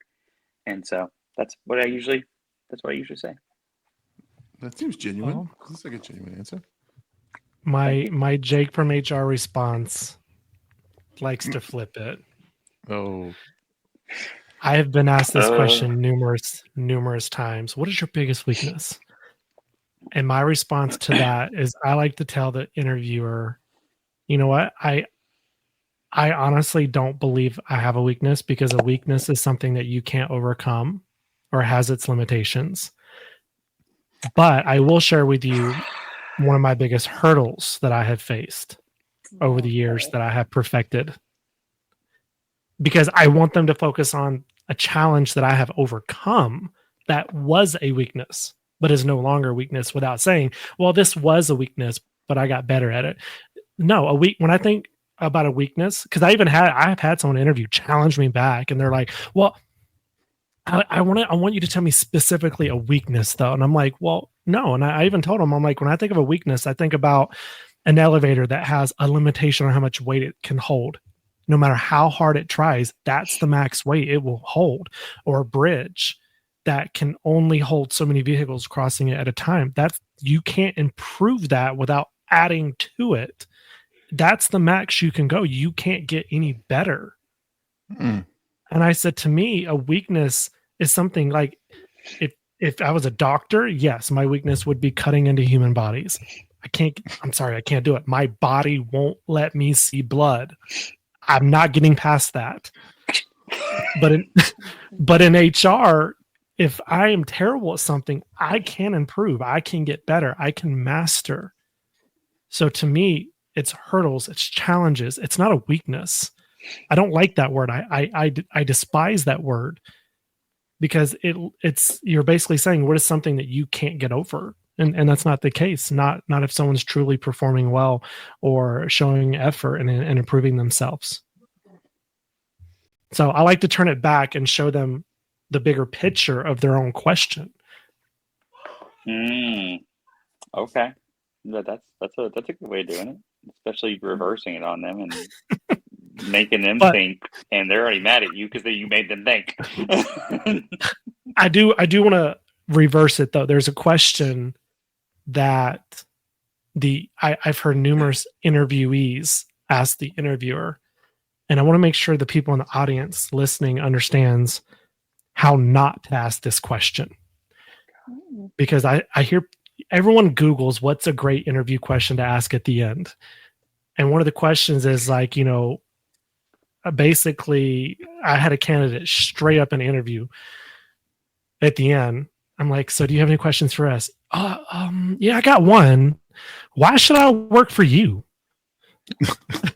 And so that's what I usually say. That seems genuine. Well, This is like a genuine answer. My Jake from HR response likes to flip it. Oh, I have been asked this question numerous times. What is your biggest weakness? And my response to that is I like to tell the interviewer, you know what? I honestly don't believe I have a weakness, because a weakness is something that you can't overcome or has its limitations. But I will share with you one of my biggest hurdles that I have faced over the years that I have perfected, because I want them to focus on a challenge that I have overcome that was a weakness, but is no longer a weakness, without saying, well, this was a weakness, but I got better at it. No, when I think about a weakness, because I've had someone interview challenge me back, and they're like, well, I want you to tell me specifically a weakness though. And I'm like, well, no. And I even told them, I'm like, when I think of a weakness, I think about an elevator that has a limitation on how much weight it can hold. No matter how hard it tries, that's the max weight it will hold. Or a bridge that can only hold so many vehicles crossing it at a time. You can't improve that without adding to it. That's the max you can go. You can't get any better. Mm. And I said, to me, a weakness is something like, if I was a doctor, yes, my weakness would be cutting into human bodies. I'm sorry, I can't do it. My body won't let me see blood. I'm not getting past that. But in HR, if I am terrible at something, I can improve. I can get better. I can master. So to me, it's hurdles, it's challenges. It's not a weakness. I don't like that word. I despise that word, because it's you're basically saying, what is something that you can't get over? And that's not the case. Not if someone's truly performing well or showing effort and improving themselves. So I like to turn it back and show them the bigger picture of their own question. Okay. That's a good way of doing it, especially reversing it on them and making them think, and they're already mad at you because you made them think. I do want to reverse it though. There's a question that I've heard numerous interviewees ask the interviewer, and I want to make sure the people in the audience listening understands how not to ask this question, because I hear everyone Googles what's a great interview question to ask at the end, and one of the questions is like, basically, I had a candidate straight up in an interview at the end. I'm like, so do you have any questions for us? Yeah, I got one. Why should I work for you?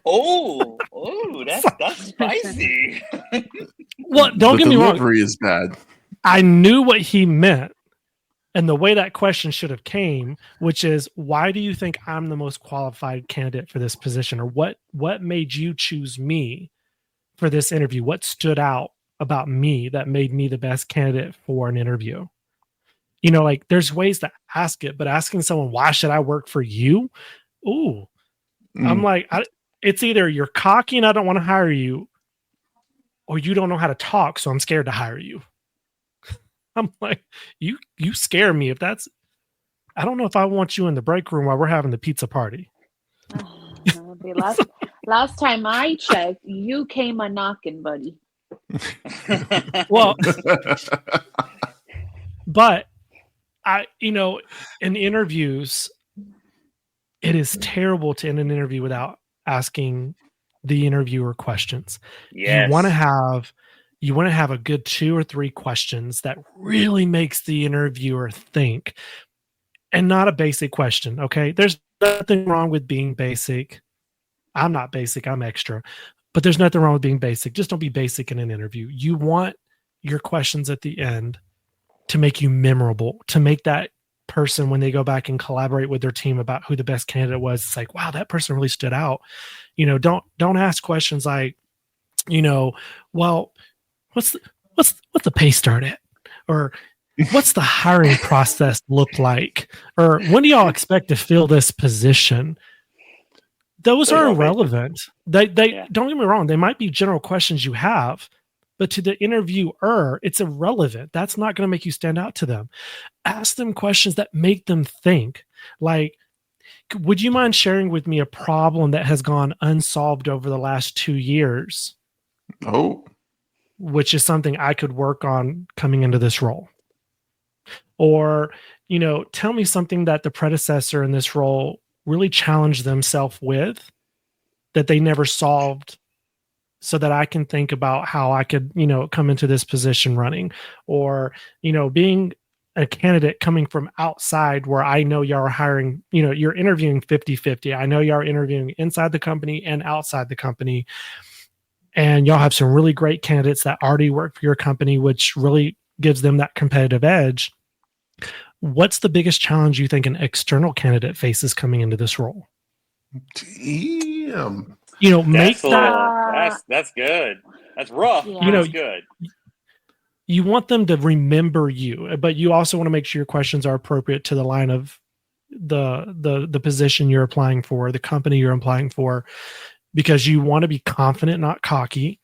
Oh, that's spicy. Well, don't get me wrong. The delivery is bad. I knew what he meant, and the way that question should have came, which is, why do you think I'm the most qualified candidate for this position? Or what made you choose me for this interview? What stood out about me that made me the best candidate for an interview? Like, there's ways to ask it, but asking someone, why should I work for you? Ooh, I'm like, it's either you're cocky and I don't want to hire you, or you don't know how to talk, so I'm scared to hire you. I'm like, you scare me. If that's, I don't know if I want you in the break room while we're having the pizza party. Last time I checked, you came a knocking, buddy. Well, but in interviews, it is terrible to end an interview without asking the interviewer questions. Yes. You want to have a good 2 or 3 questions that really makes the interviewer think, and not a basic question. Okay. There's nothing wrong with being basic. I'm not basic, I'm extra, but there's nothing wrong with being basic. Just don't be basic in an interview. You want your questions at the end to make you memorable, to make that person when they go back and collaborate with their team about who the best candidate was. It's like, wow, that person really stood out. Don't ask questions like, well, what's the pay start at? Or what's the hiring process look like? Or when do y'all expect to fill this position? Those are irrelevant. They don't get me wrong. They might be general questions you have, but to the interviewer, it's irrelevant. That's not going to make you stand out to them. Ask them questions that make them think. Like, would you mind sharing with me a problem that has gone unsolved over the last 2 years? Oh, which is something I could work on coming into this role. Or, tell me something that the predecessor in this role really challenged themselves with that they never solved, so that I can think about how I could, come into this position running. Or, being a candidate coming from outside where I know y'all are hiring, you're interviewing 50-50. I know y'all are interviewing inside the company and outside the company. And y'all have some really great candidates that already work for your company, which really gives them that competitive edge. What's the biggest challenge you think an external candidate faces coming into this role? Damn. Make that's good. That's rough. Yeah. That's good. You want them to remember you, but you also want to make sure your questions are appropriate to the line of the position you're applying for, the company you're applying for, because you want to be confident, not cocky,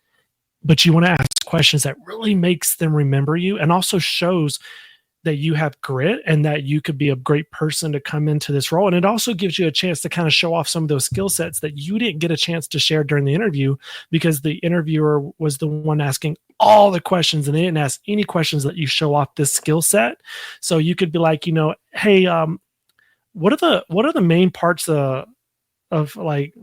but you want to ask questions that really makes them remember you and also shows that you have grit and that you could be a great person to come into this role. And it also gives you a chance to kind of show off some of those skill sets that you didn't get a chance to share during the interview, because the interviewer was the one asking all the questions and they didn't ask any questions that you show off this skill set. So you could be like, hey, what are the main parts of like,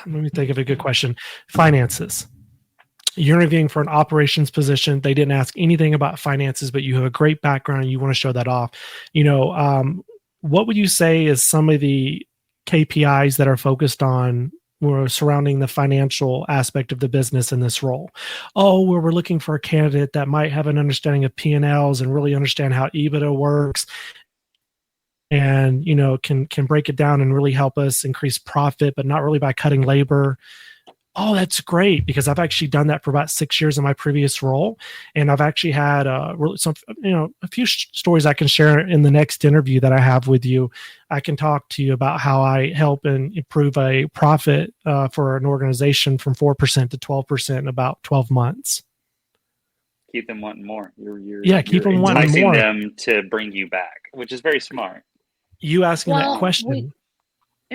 let me think of a good question. Finances. You're interviewing for an operations position. They didn't ask anything about finances, but you have a great background and you want to show that off. What would you say is some of the KPIs that are focused on or surrounding the financial aspect of the business in this role? Oh, well, we're looking for a candidate that might have an understanding of P&Ls and really understand how EBITDA works, and can break it down and really help us increase profit, but not really by cutting labor. Oh, that's great, because I've actually done that for about 6 years in my previous role, and I've actually had a few stories I can share in the next interview that I have with you. I can talk to you about how I help and improve a profit for an organization from 4% to 12% in about 12 months. Keep them wanting more. Keep them wanting more. Enticing them to bring you back, which is very smart. You asking that question.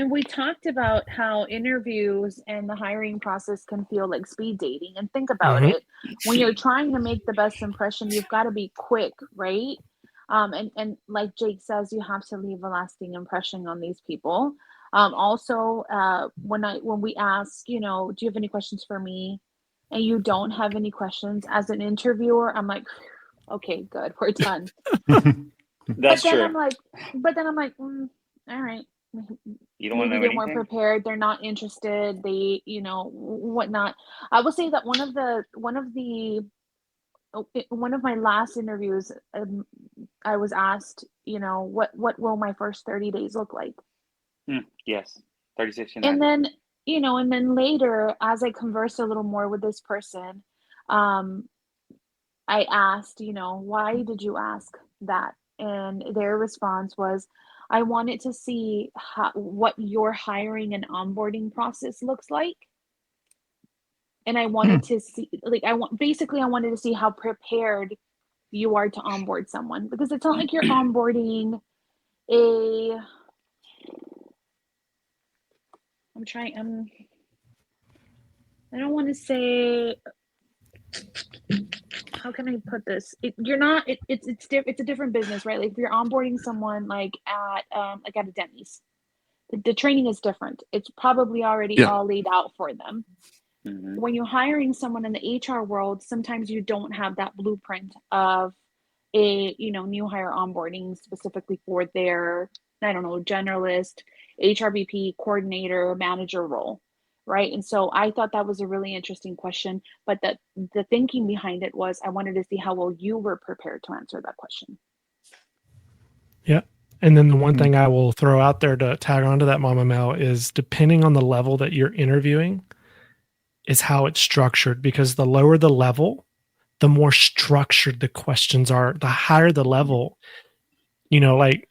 We talked about how interviews and the hiring process can feel like speed dating. And think about it. When you're trying to make the best impression, you've got to be quick, right? And like Jake says, you have to leave a lasting impression on these people. Also, when we ask, do you have any questions for me? And you don't have any questions, as an interviewer, I'm like, okay, good, we're done. That's true. But then I'm like, all right. You don't want to know they anything? weren't prepared. They're not interested. They, whatnot. I will say that one of my last interviews, I was asked, what will my first 30 days look like? Yes, 36. And then, and then later, as I conversed a little more with this person, I asked, why did you ask that? And their response was, I wanted to see what your hiring and onboarding process looks like. And I wanted to see, I wanted to see how prepared you are to onboard someone, because it's not like you're onboarding I don't want to say, how can I put this? It's a different business, right? Like if you're onboarding someone like at a Denny's, the training is different. It's probably already all laid out for them. Mm-hmm. When you're hiring someone in the HR world, sometimes you don't have that blueprint of a, new hire onboarding specifically for their, generalist, HRBP coordinator, manager role. Right. And so I thought that was a really interesting question, but the thinking behind it was I wanted to see how well you were prepared to answer that question. Yeah. And then the one thing I will throw out there to tag onto that, Mama Mel, is depending on the level that you're interviewing is how it's structured, because the lower the level, the more structured the questions are. The higher the level, in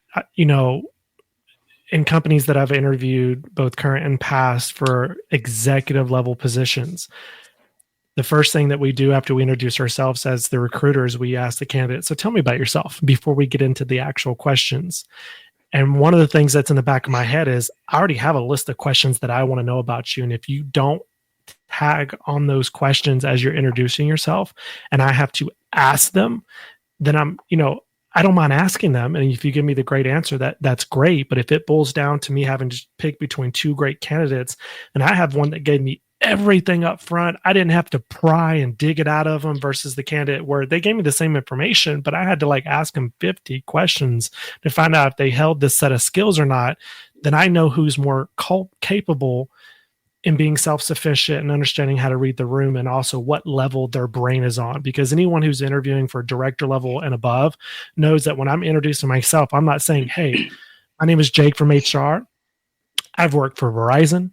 companies that I've interviewed, both current and past, for executive level positions, the first thing that we do after we introduce ourselves as the recruiters, we ask the candidate, so tell me about yourself, before we get into the actual questions. And one of the things that's in the back of my head is I already have a list of questions that I want to know about you. And if you don't tag on those questions as you're introducing yourself and I have to ask them, then I don't mind asking them. And if you give me the great answer, that's great. But if it boils down to me having to pick between two great candidates, and I have one that gave me everything up front, I didn't have to pry and dig it out of them, versus the candidate where they gave me the same information, but I had to ask them 50 questions to find out if they held this set of skills or not. Then I know who's more capable in being self-sufficient and understanding how to read the room, and also what level their brain is on. Because anyone who's interviewing for director level and above knows that when I'm introducing myself, I'm not saying, hey, my name is Jake from HR. I've worked for Verizon.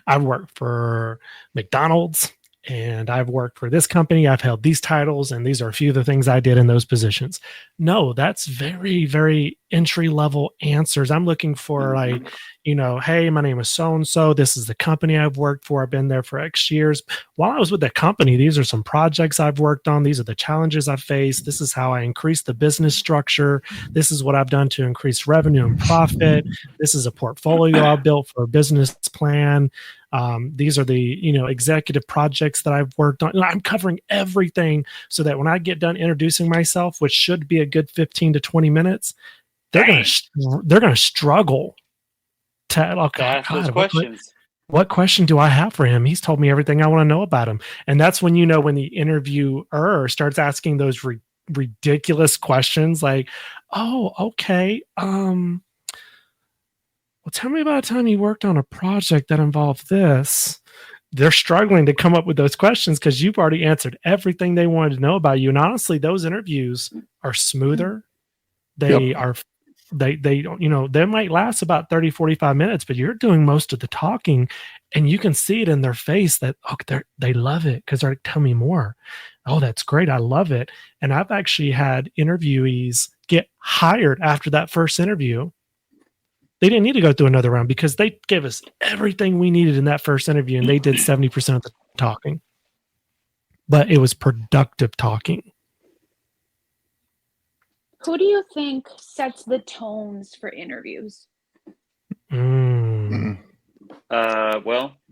I've worked for McDonald's, and I've worked for this company. I've held these titles, and these are a few of the things I did in those positions. No, that's very, very entry level answers. I'm looking for hey, my name is so-and-so. This is the company I've worked for. I've been there for X years. While I was with the company, these are some projects I've worked on. These are the challenges I've faced. This is how I increased the business structure. This is what I've done to increase revenue and profit. This is a portfolio I built for a business plan. These are the executive projects that I've worked on. I'm covering everything so that when I get done introducing myself, which should be a good 15 to 20 minutes, they're going to struggle to ask those questions. What question do I have for him? He's told me everything I want to know about him. And that's when when the interviewer starts asking those ridiculous questions like, oh, okay. Well, tell me about a time you worked on a project that involved this. They're struggling to come up with those questions because you've already answered everything they wanted to know about you. And honestly, those interviews are smoother. They are, they don't, they might last about 30, 45 minutes, but you're doing most of the talking, and you can see it in their face that, they love it because they're like, tell me more. Oh, that's great. I love it. And I've actually had interviewees get hired after that first interview. They didn't need to go through another round because they gave us everything we needed in that first interview, and they did 70% of the talking. But it was productive talking. Who do you think sets the tones for interviews? Well,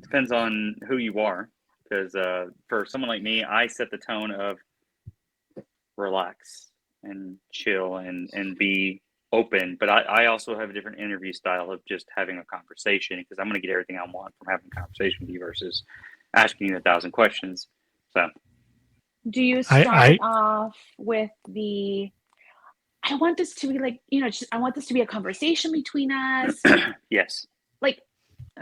depends on who you are. Because for someone like me, I set the tone of relax and chill and be open. But I also have a different interview style of just having a conversation, because I'm going to get everything I want from having a conversation with you versus asking you 1,000 questions. So, do you start off with I want this to be I want this to be a conversation between us? Yes.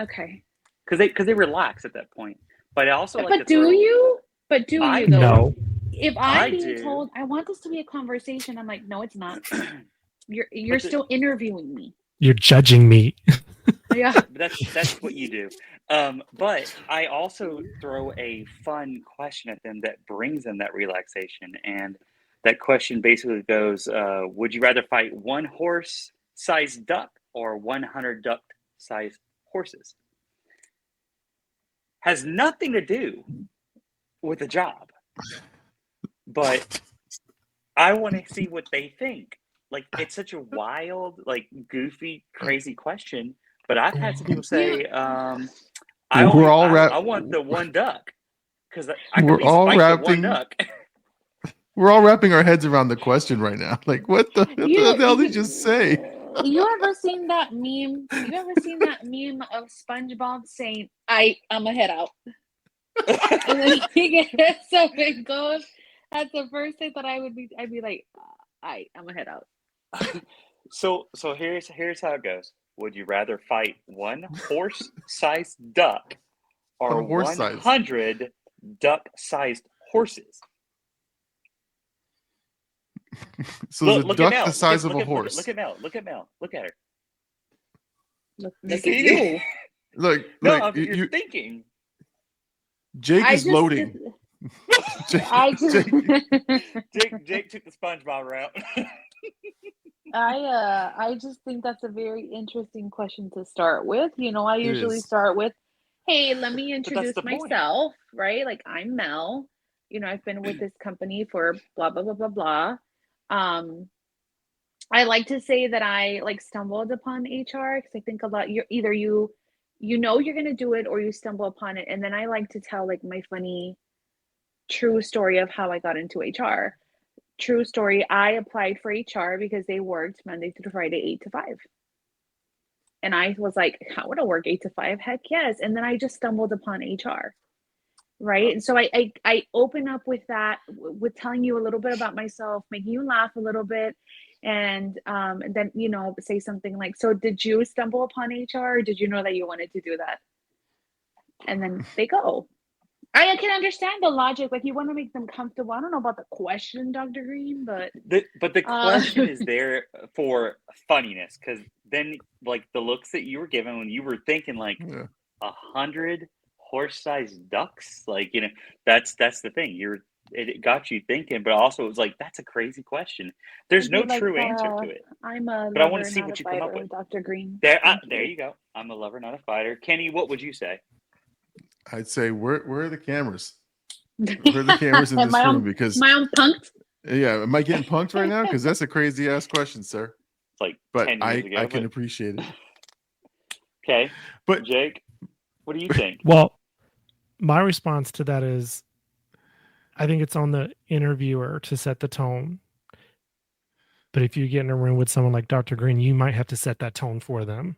Okay. Because they relax at that point. But I also like. But do you though? No. If I'm being told I want this to be a conversation, I'm like, no, it's not. You're still interviewing me. You're judging me. Yeah. That's what you do. But I also throw a fun question at them that brings them that relaxation. And that question basically goes, would you rather fight one horse-sized duck or 100 duck-sized horses? Has nothing to do with the job. But I want to see what they think. It's such a wild, goofy, crazy question. But I've had some people say, I want the one duck, because I can fight the one duck. We're all wrapping our heads around the question right now. What the hell did you just say? You ever seen that meme? You ever seen that meme of SpongeBob saying, I'm gonna head out? And then he gets up and goes. That's the first thing that I'd be like, I'm gonna head out. So here's how it goes. Would you rather fight one horse-sized duck or 100 duck-sized horses? So is a look duck at Mel. the size of look a at, horse? Look at Mel. Look at Mel. Look at her. Look You at see? you. Look, No, you, you're thinking. Jake I is just loading. I just Jake took the SpongeBob route. I just think that's a very interesting question to start with. I It usually is. start with, "Hey, let me But that's introduce the point. myself," right? Like, I'm Mel. I've been with this company for blah blah blah blah blah. Um, I like to say that I like stumbled upon HR because I think a lot you're either you're gonna do it or you stumble upon it, and then I like to tell like my funny true story of how I got into HR. True story, I applied for HR because they worked Monday through Friday, 8 to 5. And I was like, I want to work 8 to 5. Heck yes. And then I just stumbled upon HR. Right. And so I open up with that, with telling you a little bit about myself, making you laugh a little bit. And then, say something like, so did you stumble upon HR or did you know that you wanted to do that? And then they go. I can understand the logic. Like, you want to make them comfortable. I don't know about the question, Dr. Green, but the question is there for funniness, because then like the looks that you were given when you were thinking like 100 horse-sized ducks, like that's the thing. It got you thinking, but also it was like that's a crazy question. There's no true answer to it. I'm a But I want lover, to see not what a you come up fighter, with. Dr. Green. There you go. I'm a lover, not a fighter. Kenny, what would you say? I'd say where are the cameras? Where are the cameras in this room? Because my own punked. Yeah, am I getting punked right now? Because that's a crazy ass question, sir. It's like But 10 years ago. I can appreciate it. Okay, but Jake, what do you think? Well, my response to that is, I think it's on the interviewer to set the tone. But if you get in a room with someone like Dr. Green, you might have to set that tone for them.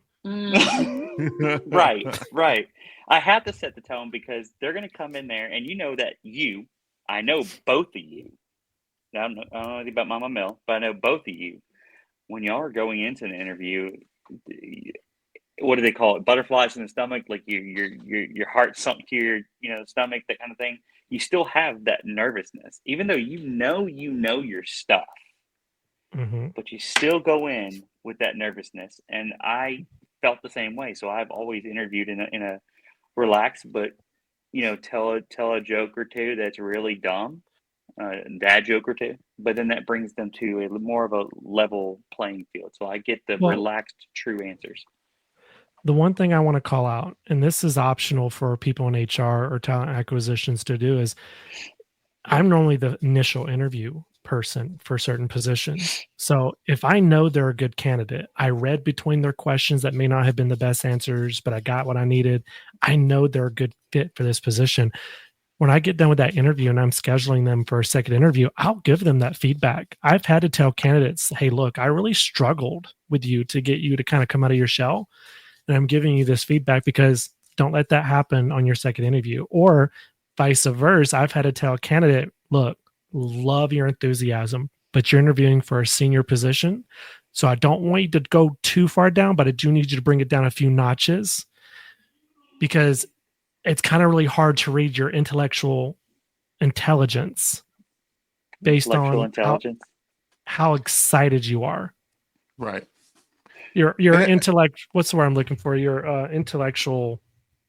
Right. I have to set the tone because they're going to come in there, and I know both of you. Now, I don't know anything about Mama Mill, but I know both of you. When y'all are going into an interview, what do they call it? Butterflies in the stomach, like your heart sunk to your stomach, that kind of thing. You still have that nervousness, even though you know your stuff, but you still go in with that nervousness. And I felt the same way, so I've always interviewed in a relaxed, but tell a joke or two that's really dumb, dad joke or two, but then that brings them to a more of a level playing field. So I get the relaxed, true answers. The one thing I want to call out, and this is optional for people in HR or talent acquisitions to do, is I'm normally the initial interview person for certain positions. So if I know they're a good candidate, I read between their questions that may not have been the best answers, but I got what I needed. I know they're a good fit for this position. When I get done with that interview and I'm scheduling them for a second interview, I'll give them that feedback. I've had to tell candidates, hey, look, I really struggled with you to get you to kind of come out of your shell. And I'm giving you this feedback because don't let that happen on your second interview. Or vice versa, I've had to tell a candidate, look, love your enthusiasm, but you're interviewing for a senior position. So I don't want you to go too far down, but I do need you to bring it down a few notches, because it's kind of really hard to read your intellectual intelligence based on how excited you are. Right. Your intellect. What's the word I'm looking for? Your intellectual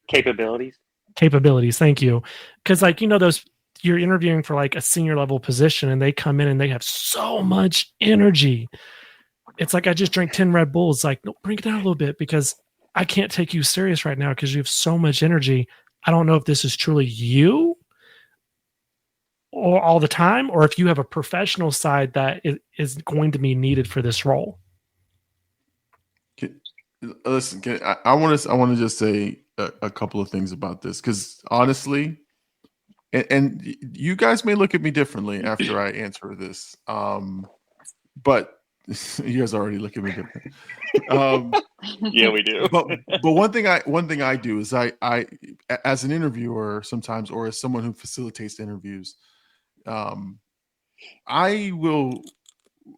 capabilities. Thank you. Because those, you're interviewing for like a senior level position, and they come in and they have so much energy. It's like I just drank 10 Red Bulls. Like, no, bring it down a little bit because I can't take you serious right now because you have so much energy. I don't know if this is truly you or all the time, or if you have a professional side that is going to be needed for this role. Listen, I want to just say a couple of things about this, because honestly, and you guys may look at me differently after I answer this, but you guys already look at me different. Yeah, we do. but one thing I do is I as an interviewer sometimes, or as someone who facilitates interviews, I will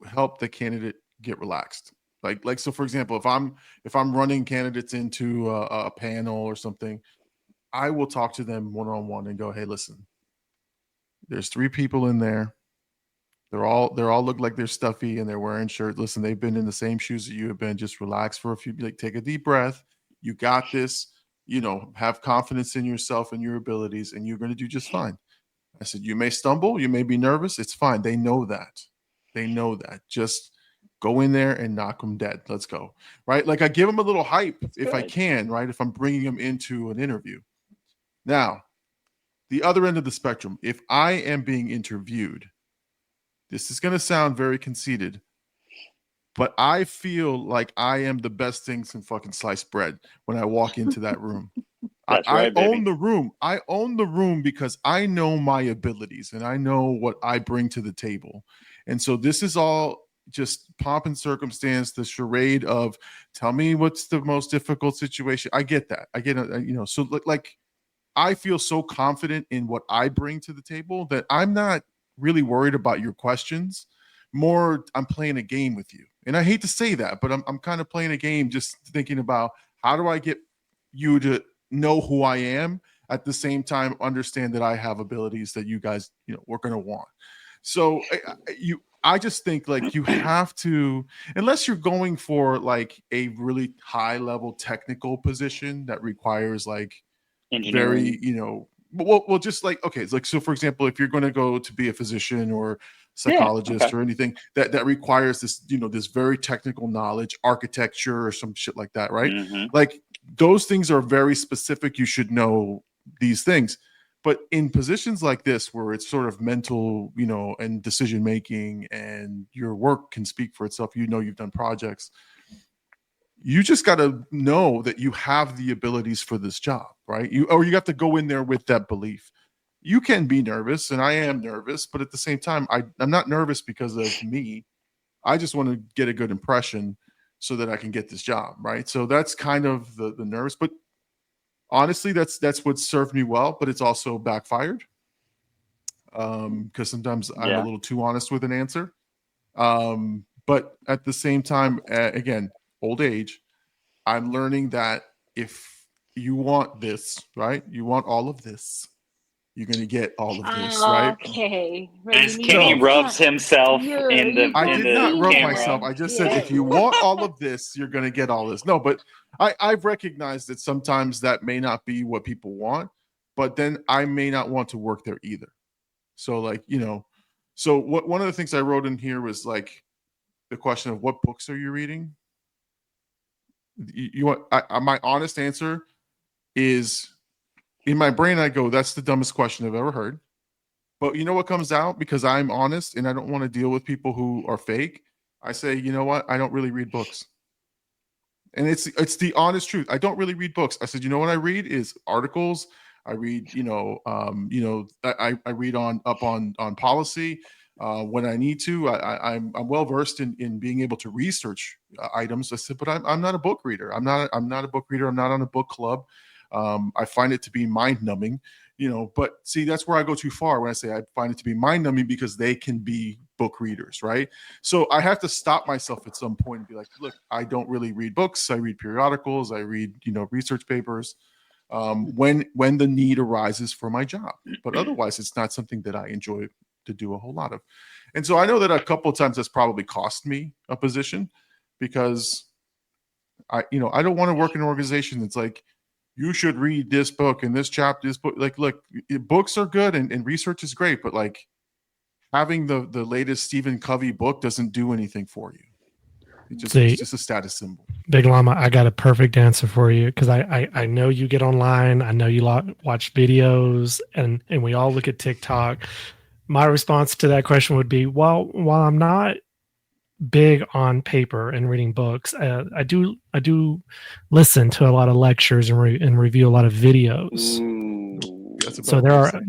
help the candidate get relaxed. Like so, for example, if I'm running candidates into a panel or something, I will talk to them one-on-one and go, hey, listen, there's 3 people in there. They're all look like they're stuffy and they're wearing shirts. Listen, they've been in the same shoes that you have been. Just relax for a few, like take a deep breath. You got this, have confidence in yourself and your abilities, and you're going to do just fine. I said, you may stumble, you may be nervous. It's fine. They know that. They know that. Just go in there and knock them dead. Let's go. Right. Like I give them a little hype if I can, right? If I'm bringing them into an interview. Now, the other end of the spectrum, if I am being interviewed, this is going to sound very conceited, but I feel like I am the best thing since fucking sliced bread when I walk into that room. I own the room. I own the room because I know my abilities and I know what I bring to the table. And so this is all just pomp and circumstance, the charade of tell me what's the most difficult situation. I get that. I get it. So like I feel so confident in what I bring to the table that I'm not really worried about your questions. More, I'm playing a game with you. And I hate to say that, but I'm kind of playing a game, just thinking about how do I get you to know who I am, at the same time understand that I have abilities that you guys, we're going to want. So I just think like you have to, unless you're going for like a really high level technical position that requires like very, well, just like, okay, it's like, so for example, if you're going to go to be a physician or psychologist or anything that requires this, this very technical knowledge, architecture or some shit like that, right? Like those things are very specific. You should know these things. But in positions like this, where it's sort of mental, and decision making, and your work can speak for itself, you've done projects. You just got to know that you have the abilities for this job, right? You have to go in there with that belief. You can be nervous, and I am nervous, but at the same time, I'm not nervous because of me. I just want to get a good impression so that I can get this job, right? So that's kind of the nervous, but honestly, that's what served me well, but it's also backfired because sometimes I'm a little too honest with an answer. But at the same time, again, old age, I'm learning that if you want this, right? You want all of this. You're going to get all of this, right? Okay. As Kenny rubs himself in the I did not rub camera. myself. I just said, if you want all of this, you're going to get all this. No, but I've recognized that sometimes that may not be what people want, but then I may not want to work there either. So like, so one of the things I wrote in here was like the question of what books are you reading? My honest answer is, in my brain, I go, that's the dumbest question I've ever heard. But you know what comes out? Because I'm honest and I don't want to deal with people who are fake. I say, you know what? I don't really read books. And it's the honest truth. I don't really read books. I said, you know what I read is articles. I read, I read on policy when I need to. I'm well versed in being able to research items. I said, but I'm not a book reader. I'm not a book reader. I'm not on a book club. I find it to be mind numbing, but see, that's where I go too far when I say I find it to be mind numbing, because they can be book readers, right? So I have to stop myself at some point and be like, look, I don't really read books. I read periodicals. I read, research papers when the need arises for my job. But otherwise, it's not something that I enjoy to do a whole lot of. And so I know that a couple of times that's probably cost me a position, because I don't want to work in an organization that's like, you should read this book and this chapter, this book. Like, look, books are good and research is great, but like having the latest Stephen Covey book doesn't do anything for you. It's just a status symbol. Big Llama, I got a perfect answer for you, because I know you get online. I know you watch videos, and we all look at TikTok. My response to that question would be, well, while I'm not big on paper and reading books, I do listen to a lot of lectures and review a lot of videos. So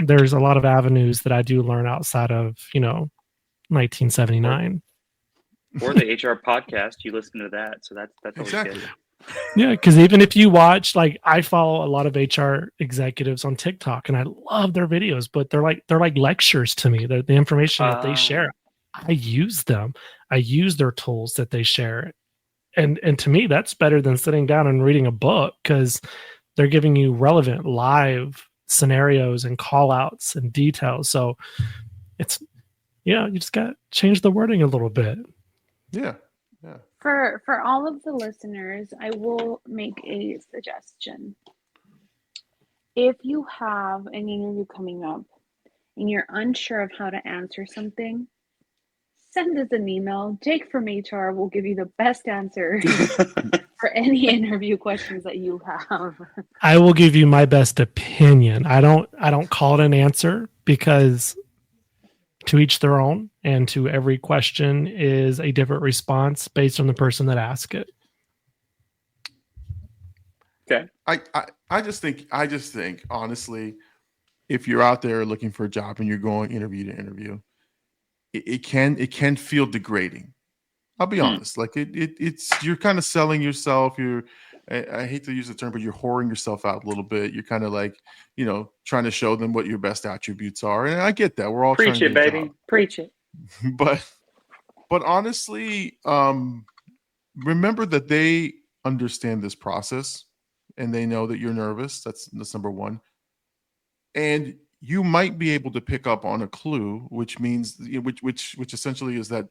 there's a lot of avenues that I do learn outside of 1979 or the HR podcast. You listen to that, so that's exactly good. Yeah, because even if you watch, like, I follow a lot of HR executives on TikTok, and I love their videos, but they're like lectures to me. The information that they share, I use them. I use their tools that they share. And to me, that's better than sitting down and reading a book, because they're giving you relevant live scenarios and call outs and details. So you just got to change the wording a little bit. Yeah. For all of the listeners, I will make a suggestion. If you have an interview coming up and you're unsure of how to answer something, send us an email. Jake from HR will give you the best answer for any interview questions that you have. I will give you my best opinion. I don't call it an answer, because to each their own, and to every question is a different response based on the person that asked it. Okay. I just think honestly, if you're out there looking for a job and you're going interview to interview, it can feel degrading. I'll be honest. Like it's you're kind of selling yourself. I hate to use the term, but you're whoring yourself out a little bit. You're kind of like, trying to show them what your best attributes are. And I get that. We're all Preach trying it, to get a baby. job. Preach it. But honestly, remember that they understand this process and they know that you're nervous. That's number one. And you might be able to pick up on a clue, which means which essentially is that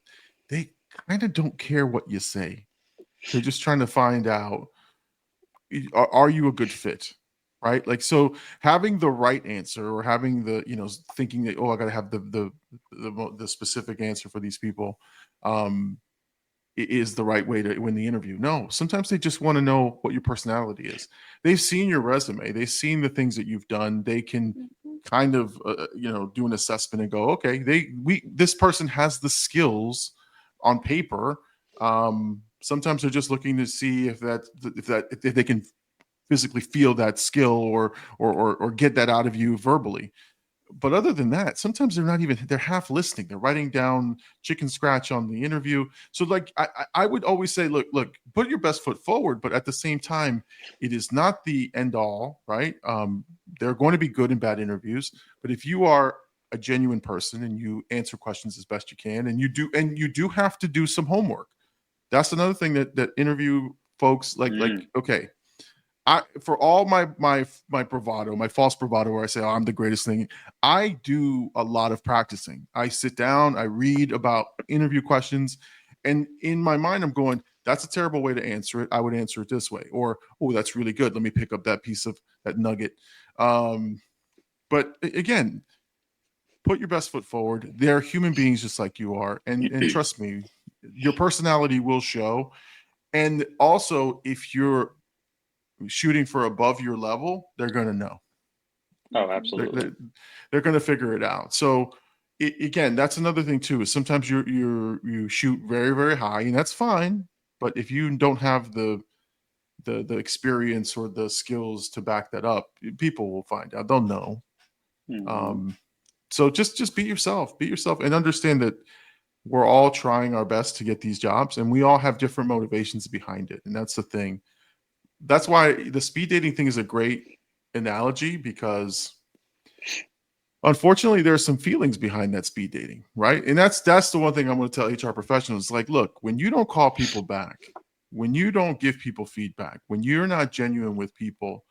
they kind of don't care what you say. They're just trying to find out, are you a good fit, right? Like, so having the right answer, or having the, thinking that, I got to have the specific answer for these people, is the right way to win the interview. No, sometimes they just want to know what your personality is. They've seen your resume. They've seen the things that you've done. They can kind of, do an assessment and go, okay, this person has the skills on paper. Sometimes they're just looking to see if they can physically feel that skill or get that out of you verbally. But other than that, sometimes they're half listening. They're writing down chicken scratch on the interview. So like, I would always say, look, put your best foot forward, but at the same time, it is not the end all, right? There are going to be good and bad interviews, but if you are a genuine person and you answer questions as best you can, and you do have to do some homework. That's another thing that interview folks like, okay, for all my bravado, my false bravado, where I say, I'm the greatest thing, I do a lot of practicing. I sit down, I read about interview questions, and in my mind, I'm going, that's a terrible way to answer it. I would answer it this way. Or, oh, that's really good. Let me pick up that piece of that nugget. But again, put your best foot forward. They're human beings just like you are. And trust me, your personality will show. And also, if you're shooting for above your level, they're going to know. Oh, absolutely. They're going to figure it out. So again, that's another thing too, is sometimes you shoot very, very high, and that's fine. But if you don't have the experience or the skills to back that up, people will find out. They'll know. Mm-hmm. So just be yourself, and understand that we're all trying our best to get these jobs, and we all have different motivations behind it. And that's the thing. That's why the speed dating thing is a great analogy, because unfortunately there's some feelings behind that speed dating, right? And that's the one thing I'm going to tell HR professionals, like, look, when you don't call people back, when you don't give people feedback, when you're not genuine with people,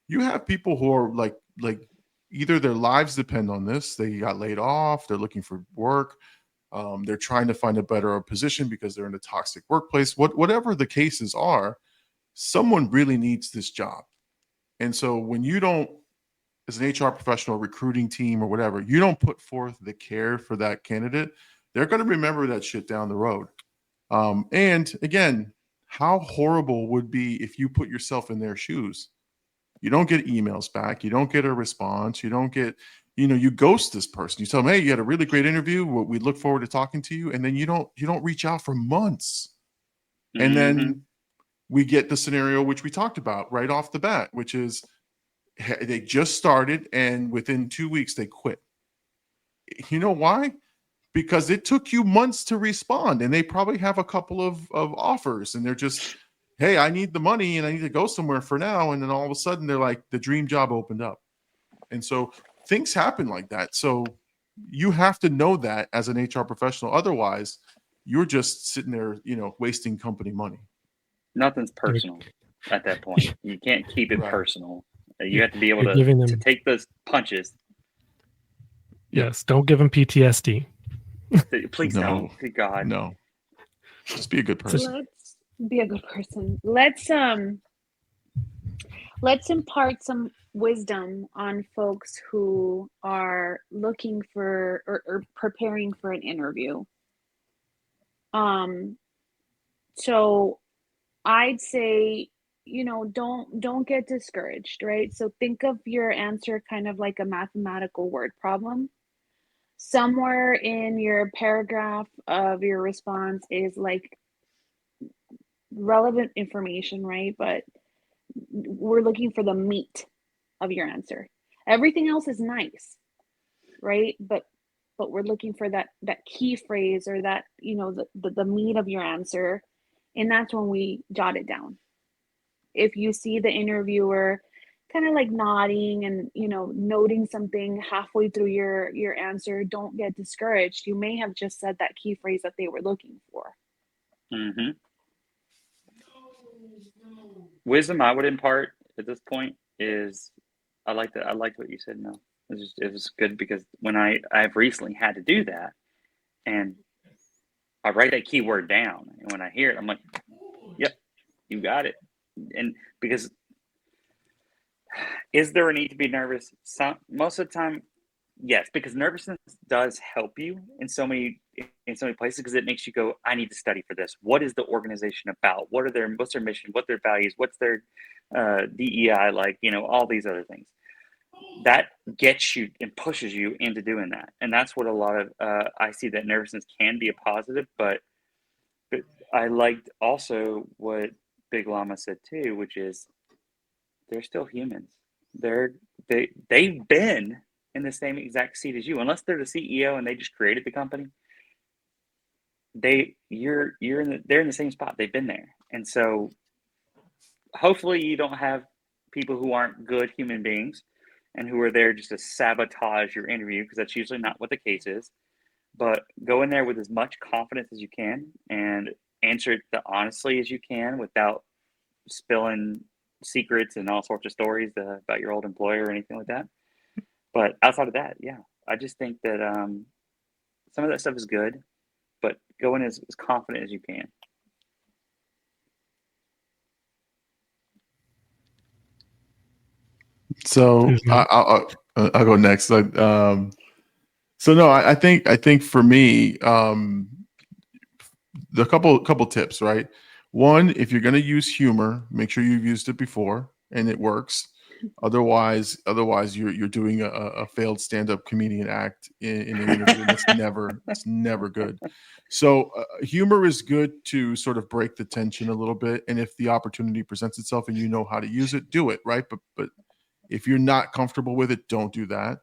you have people who are like either their lives depend on this, they got laid off, they're looking for work, they're trying to find a better position because they're in a toxic workplace, whatever the cases are. Someone really needs this job. And so when you don't, as an HR professional, recruiting team or whatever, you don't put forth the care for that candidate, they're going to remember that shit down the road. And again, how horrible would be if you put yourself in their shoes? You don't get emails back. You don't get a response. You don't get, you ghost this person. You tell them, hey, you had a really great interview. We look forward to talking to you. And then you don't reach out for months. Mm-hmm. And then we get the scenario which we talked about right off the bat, which is they just started and within 2 weeks they quit. You know why? Because it took you months to respond, and they probably have a couple of offers, and they're just, hey, I need the money and I need to go somewhere for now. And then all of a sudden they're like, the dream job opened up. And so things happen like that. So you have to know that as an HR professional. Otherwise, you're just sitting there, wasting company money. Nothing's personal at that point. You can't keep it personal. You have to be able to take those punches. Yes, don't give them PTSD. Please No. don't. Good God. No. Just be a good person. Let's be a good person. Let's impart some wisdom on folks who are looking for or preparing for an interview. So I'd say, don't get discouraged, right? So think of your answer kind of like a mathematical word problem. Somewhere in your paragraph of your response is like relevant information, right? But we're looking for the meat of your answer. Everything else is nice, right? But we're looking for that key phrase or that, the meat of your answer, and that's when we jot it down. If you see the interviewer kind of like nodding and noting something halfway through your answer, don't get discouraged. You may have just said that key phrase that they were looking for. Mm-hmm. Wisdom I would impart at this point is I liked what you said. No, it was good because when I've recently had to do that, and I write that keyword down, and when I hear it, I'm like, "Yep, you got it." And because is there a need to be nervous? Most of the time, yes, because nervousness does help you in so many places because it makes you go, I need to study for this. What is the organization about? What's their mission? What's their values? What's their DEI like? All these other things. That gets you and pushes you into doing that. And that's what a lot of I see that nervousness can be a positive, but I liked also what Big Llama said too, which is they're still humans. They've been in the same exact seat as you, unless they're the CEO and they just created the company. They're in the same spot. They've been there, and so hopefully you don't have people who aren't good human beings and who are there just to sabotage your interview, because that's usually not what the case is. But go in there with as much confidence as you can and answer it honestly as you can without spilling secrets and all sorts of stories about your old employer or anything like that. But outside of that, yeah, I just think that some of that stuff is good, but go in as confident as you can. So I'll go next. So no, I think for me, the couple tips, right? One, if you're going to use humor, make sure you've used it before and it works. Otherwise, you're doing a failed stand-up comedian act in an interview. It's never good. So humor is good to sort of break the tension a little bit. And if the opportunity presents itself and you know how to use it, do it, right? But if you're not comfortable with it, don't do that.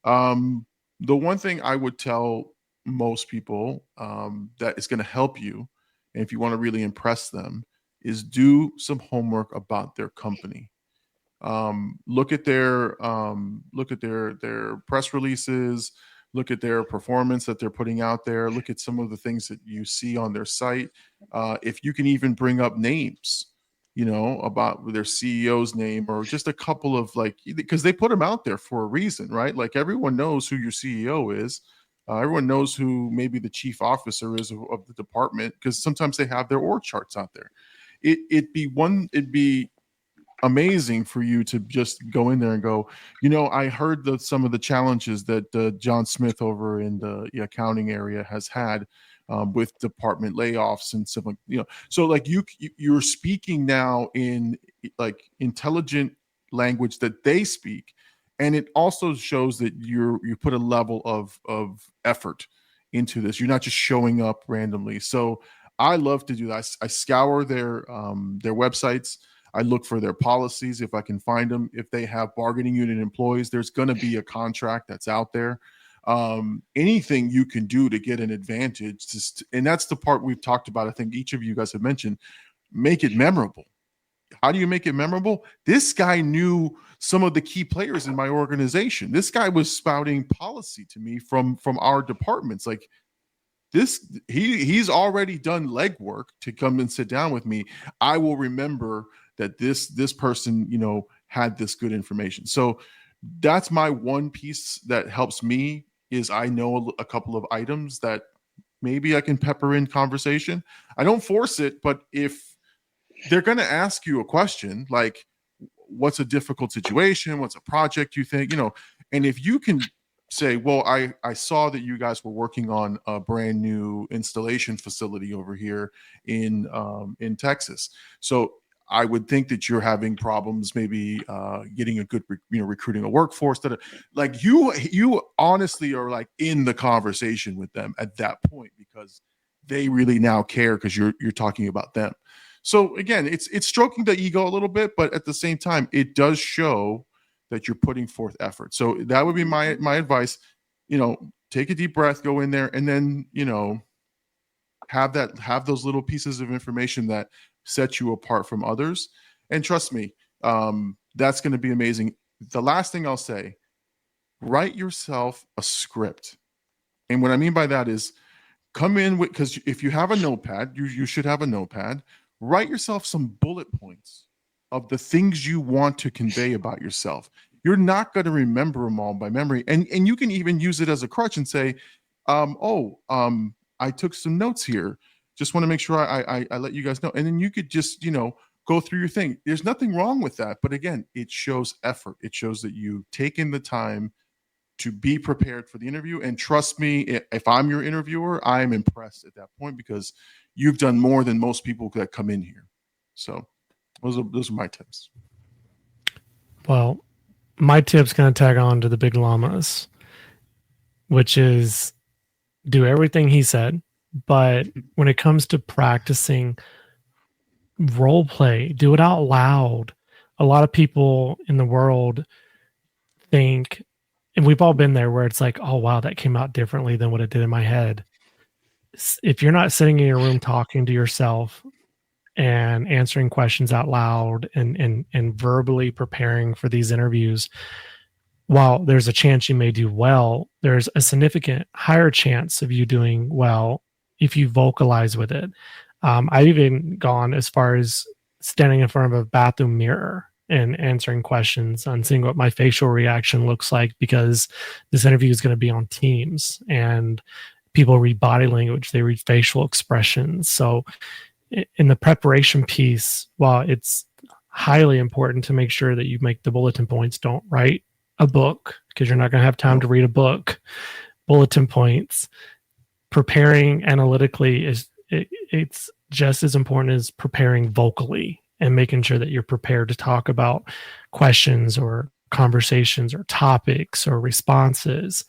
The one thing I would tell most people that is going to help you, and if you want to really impress them, is do some homework about their company. Look at their press releases, look at their performance that they're putting out there, look at some of the things that you see on their site. If you can even bring up names, about their CEO's name, or just a couple of, like, because they put them out there for a reason, right? Like, everyone knows who your CEO is. Everyone knows who maybe the chief officer is of the department, because sometimes they have their org charts out there. It'd be amazing for you to just go in there and go, I heard some of the challenges that John Smith over in the accounting area has had with department layoffs and stuff, so like you're speaking now in like intelligent language that they speak, and it also shows that you put a level of effort into this. You're not just showing up randomly. So I love to do that. I scour their websites. I look for their policies if I can find them. If they have bargaining unit employees, there's going to be a contract that's out there. Anything you can do to get an advantage, and that's the part we've talked about. I think each of you guys have mentioned, make it memorable. How do you make it memorable? This guy knew some of the key players in my organization. This guy was spouting policy to me from our departments. Like, he's already done legwork to come and sit down with me. I will remember that this person, had this good information. So that's my one piece that helps me, is I know a couple of items that maybe I can pepper in conversation. I don't force it, but if they're going to ask you a question like, what's a difficult situation? What's a project you think, and if you can say, well, I saw that you guys were working on a brand new installation facility over here in Texas. So I would think that you're having problems maybe getting a good, recruiting a workforce that like you honestly are like in the conversation with them at that point because they really now care because you're talking about them. So again, it's stroking the ego a little bit, but at the same time, it does show that you're putting forth effort. So that would be my advice. Take a deep breath, go in there, and then have those little pieces of information that set you apart from others. And trust me, that's going to be amazing. The last thing I'll say: write yourself a script. And what I mean by that is, come in with, because if you have a notepad, you should have a notepad. Write yourself some bullet points of the things you want to convey about yourself. You're not going to remember them all by memory. And you can even use it as a crutch and say, I took some notes here. Just want to make sure I let you guys know. And then you could just, go through your thing. There's nothing wrong with that. But again, it shows effort. It shows that you've taken the time to be prepared for the interview. And trust me, if I'm your interviewer, I'm impressed at that point because you've done more than most people that come in here. So those are my tips. Well, my tip's going to tag on to the big llamas, which is do everything he said. But when it comes to practicing role play, do it out loud. A lot of people in the world think, and we've all been there, where it's like, oh, wow, that came out differently than what it did in my head. If you're not sitting in your room talking to yourself and answering questions out loud and verbally preparing for these interviews, while there's a chance you may do well, there's a significant higher chance of you doing well if you vocalize with it. I've even gone as far as standing in front of a bathroom mirror and answering questions and seeing what my facial reaction looks like, because this interview is going to be on Teams and people read body language, they read facial expressions. So in the preparation piece, while it's highly important to make sure that you make the bulletin points, don't write a book because you're not going to have time to read a book. Bulletin points, preparing analytically it's just as important as preparing vocally and making sure that you're prepared to talk about questions or conversations or topics or responses,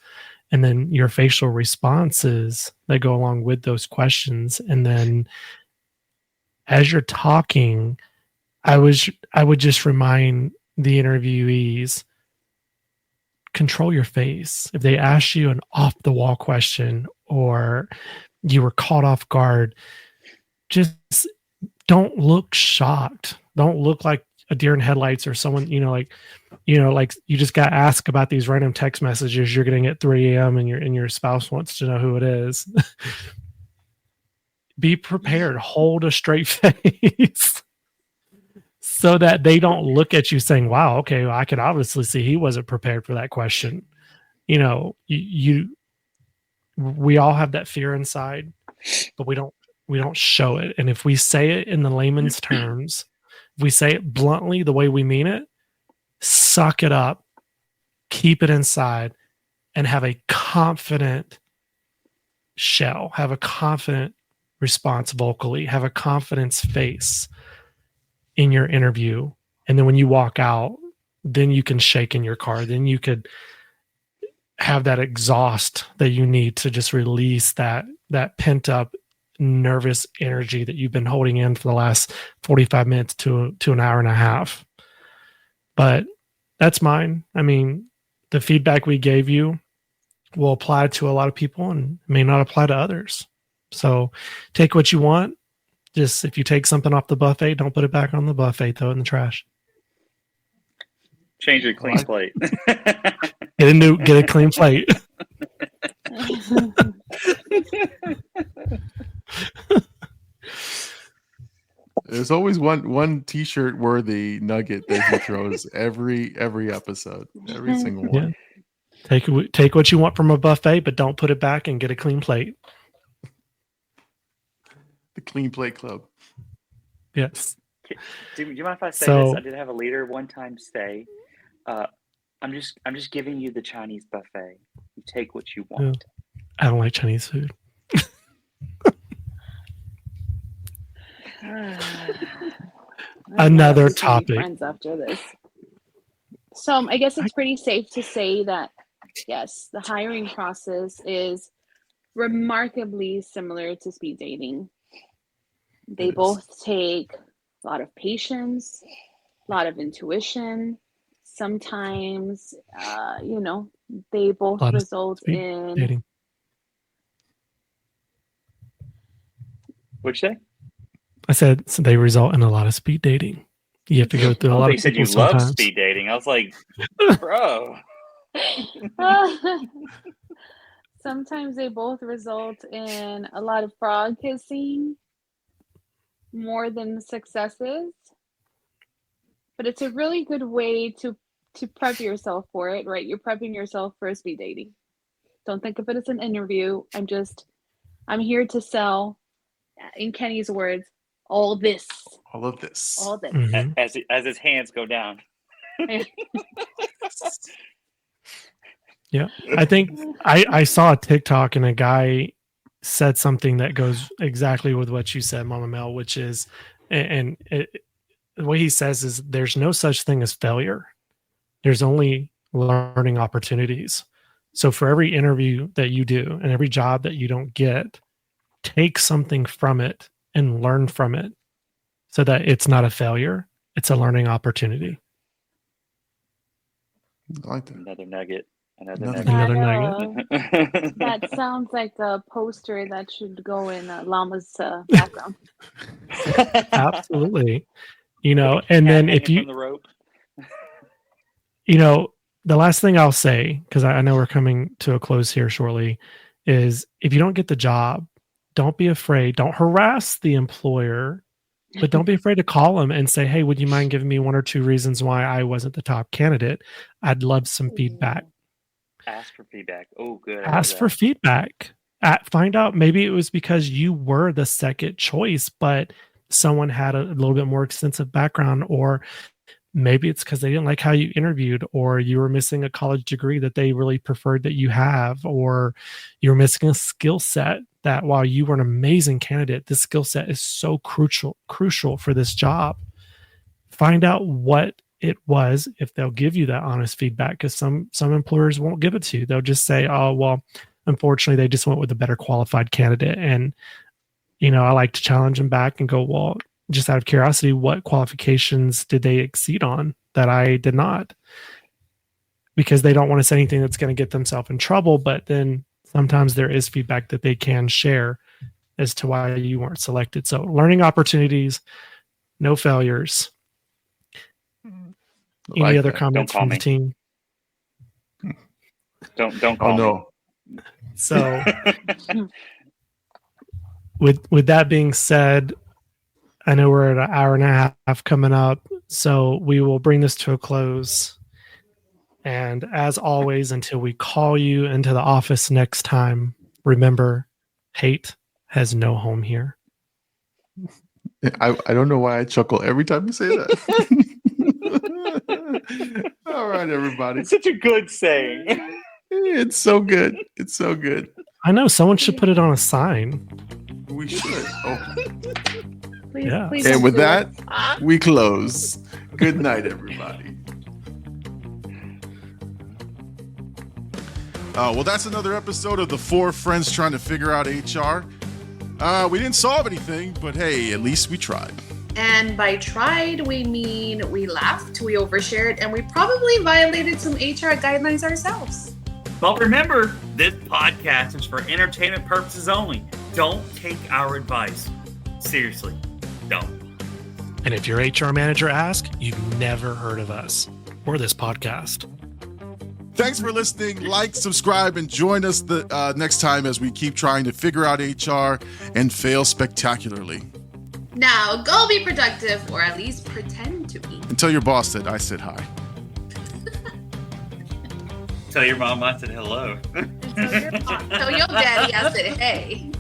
and then your facial responses that go along with those questions. And then as you're talking, I would just remind the interviewees, control your face. If they ask you an off the wall question or you were caught off guard, just don't look shocked. Don't look like a deer in headlights or someone, like you just got asked about these random text messages you're getting at 3 a.m. and your spouse wants to know who it is. Be prepared. Hold a straight face so that they don't look at you saying, wow, okay, well, I could obviously see he wasn't prepared for that question. We all have that fear inside, but we don't show it. And if we say it in the layman's terms, if we say it bluntly the way we mean it, suck it up, keep it inside, and have a confident shell, have a confident response vocally, have a confidence face in your interview. And then when you walk out, then you can shake in your car. Then you could have that exhaust that you need to just release that pent up nervous energy that you've been holding in for the last 45 minutes to an hour and a half. But that's mine. I mean, the feedback we gave you will apply to a lot of people and may not apply to others. So take what you want. Just if you take something off the buffet, don't put it back on the buffet, throw it in the trash. Change your clean plate. Get a clean plate. There's always one t-shirt worthy nugget that he throws every episode, every single one. Yeah. Take what you want from a buffet, but don't put it back and get a clean plate. Clean Plate Club. Yes. Do you mind if I say So- this? I did have a leader one time say, I'm just giving you the Chinese buffet. You take what you want. I don't like Chinese food. Another topic. Friends after this. So I guess it's pretty safe to say that, yes, the hiring process is remarkably similar to speed dating. They both take a lot of patience, a lot of intuition. Sometimes, they both A lot of result speed in dating. What'd you say? I said so they result in a lot of speed dating. You have to go through a lot They of said people you love sometimes. speed dating. I was like, bro. Sometimes they both result in a lot of frog kissing more than successes. But it's a really good way to prep yourself for it, right? You're prepping yourself for speed dating. Don't think of it as an interview. I'm here to sell, in Kenny's words, all this. All of this. All this. Mhm. As his hands go down. Yeah. I think I saw a TikTok and a guy said something that goes exactly with what you said, Mama Mel, which is, the way he says is there's no such thing as failure. There's only learning opportunities. So for every interview that you do and every job that you don't get, take something from it and learn from it so that it's not a failure. It's a learning opportunity. I like that. Another nugget. Another nugget. That sounds like a poster that should go in Llama's background. Absolutely. And then if Hanging you, from the rope. the last thing I'll say, because I know we're coming to a close here shortly, is if you don't get the job, don't be afraid. Don't harass the employer, but don't be afraid to call them and say, hey, would you mind giving me 1 or 2 reasons why I wasn't the top candidate? I'd love some feedback. Ask for feedback. Oh, good. Ask for feedback. Find out maybe it was because you were the second choice, but someone had a little bit more extensive background, or maybe it's because they didn't like how you interviewed, or you were missing a college degree that they really preferred that you have, or you're missing a skill set that while you were an amazing candidate, this skill set is so crucial for this job. Find out what it was, if they'll give you that honest feedback, because some employers won't give it to you. They'll just say, oh, well, unfortunately, they just went with a better qualified candidate. And, I like to challenge them back and go, well, just out of curiosity, what qualifications did they exceed on that I did not? Because they don't want to say anything that's going to get themselves in trouble, but then sometimes there is feedback that they can share as to why you weren't selected. So learning opportunities, no failures. Any other comments Don't call from the me. team? Don't call Oh, no. So with that being said, I know we're at an hour and a half coming up, so we will bring this to a close. And as always, until we call you into the office next time, remember, hate has no home here. I don't know why I chuckle every time you say that. All right, everybody. It's such a good saying. It's so good. It's so good. I know someone should put it on a sign. We should. Oh. Please, Yeah. please And don't with do that, it. we close. Good night, everybody. Well, that's another episode of the 4 Friends Trying to Figure Out HR. We didn't solve anything, but hey, at least we tried. And by tried, we mean we laughed, we overshared, and we probably violated some HR guidelines ourselves. But remember, this podcast is for entertainment purposes only. Don't take our advice. Seriously, don't. And if your HR manager asks, you've never heard of us or this podcast. Thanks for listening. Like, subscribe, and join us the next time as we keep trying to figure out HR and fail spectacularly. Now, go be productive, or at least pretend to be. And tell your boss that I said hi. Tell your mom I said hello. Tell your daddy I said hey.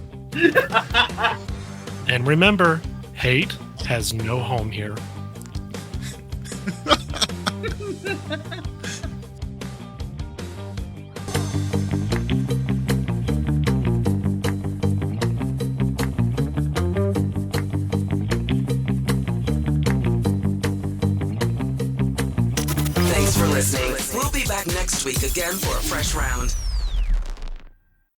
And remember, hate has no home here. Thanks for listening. We'll be back next week again for a fresh round.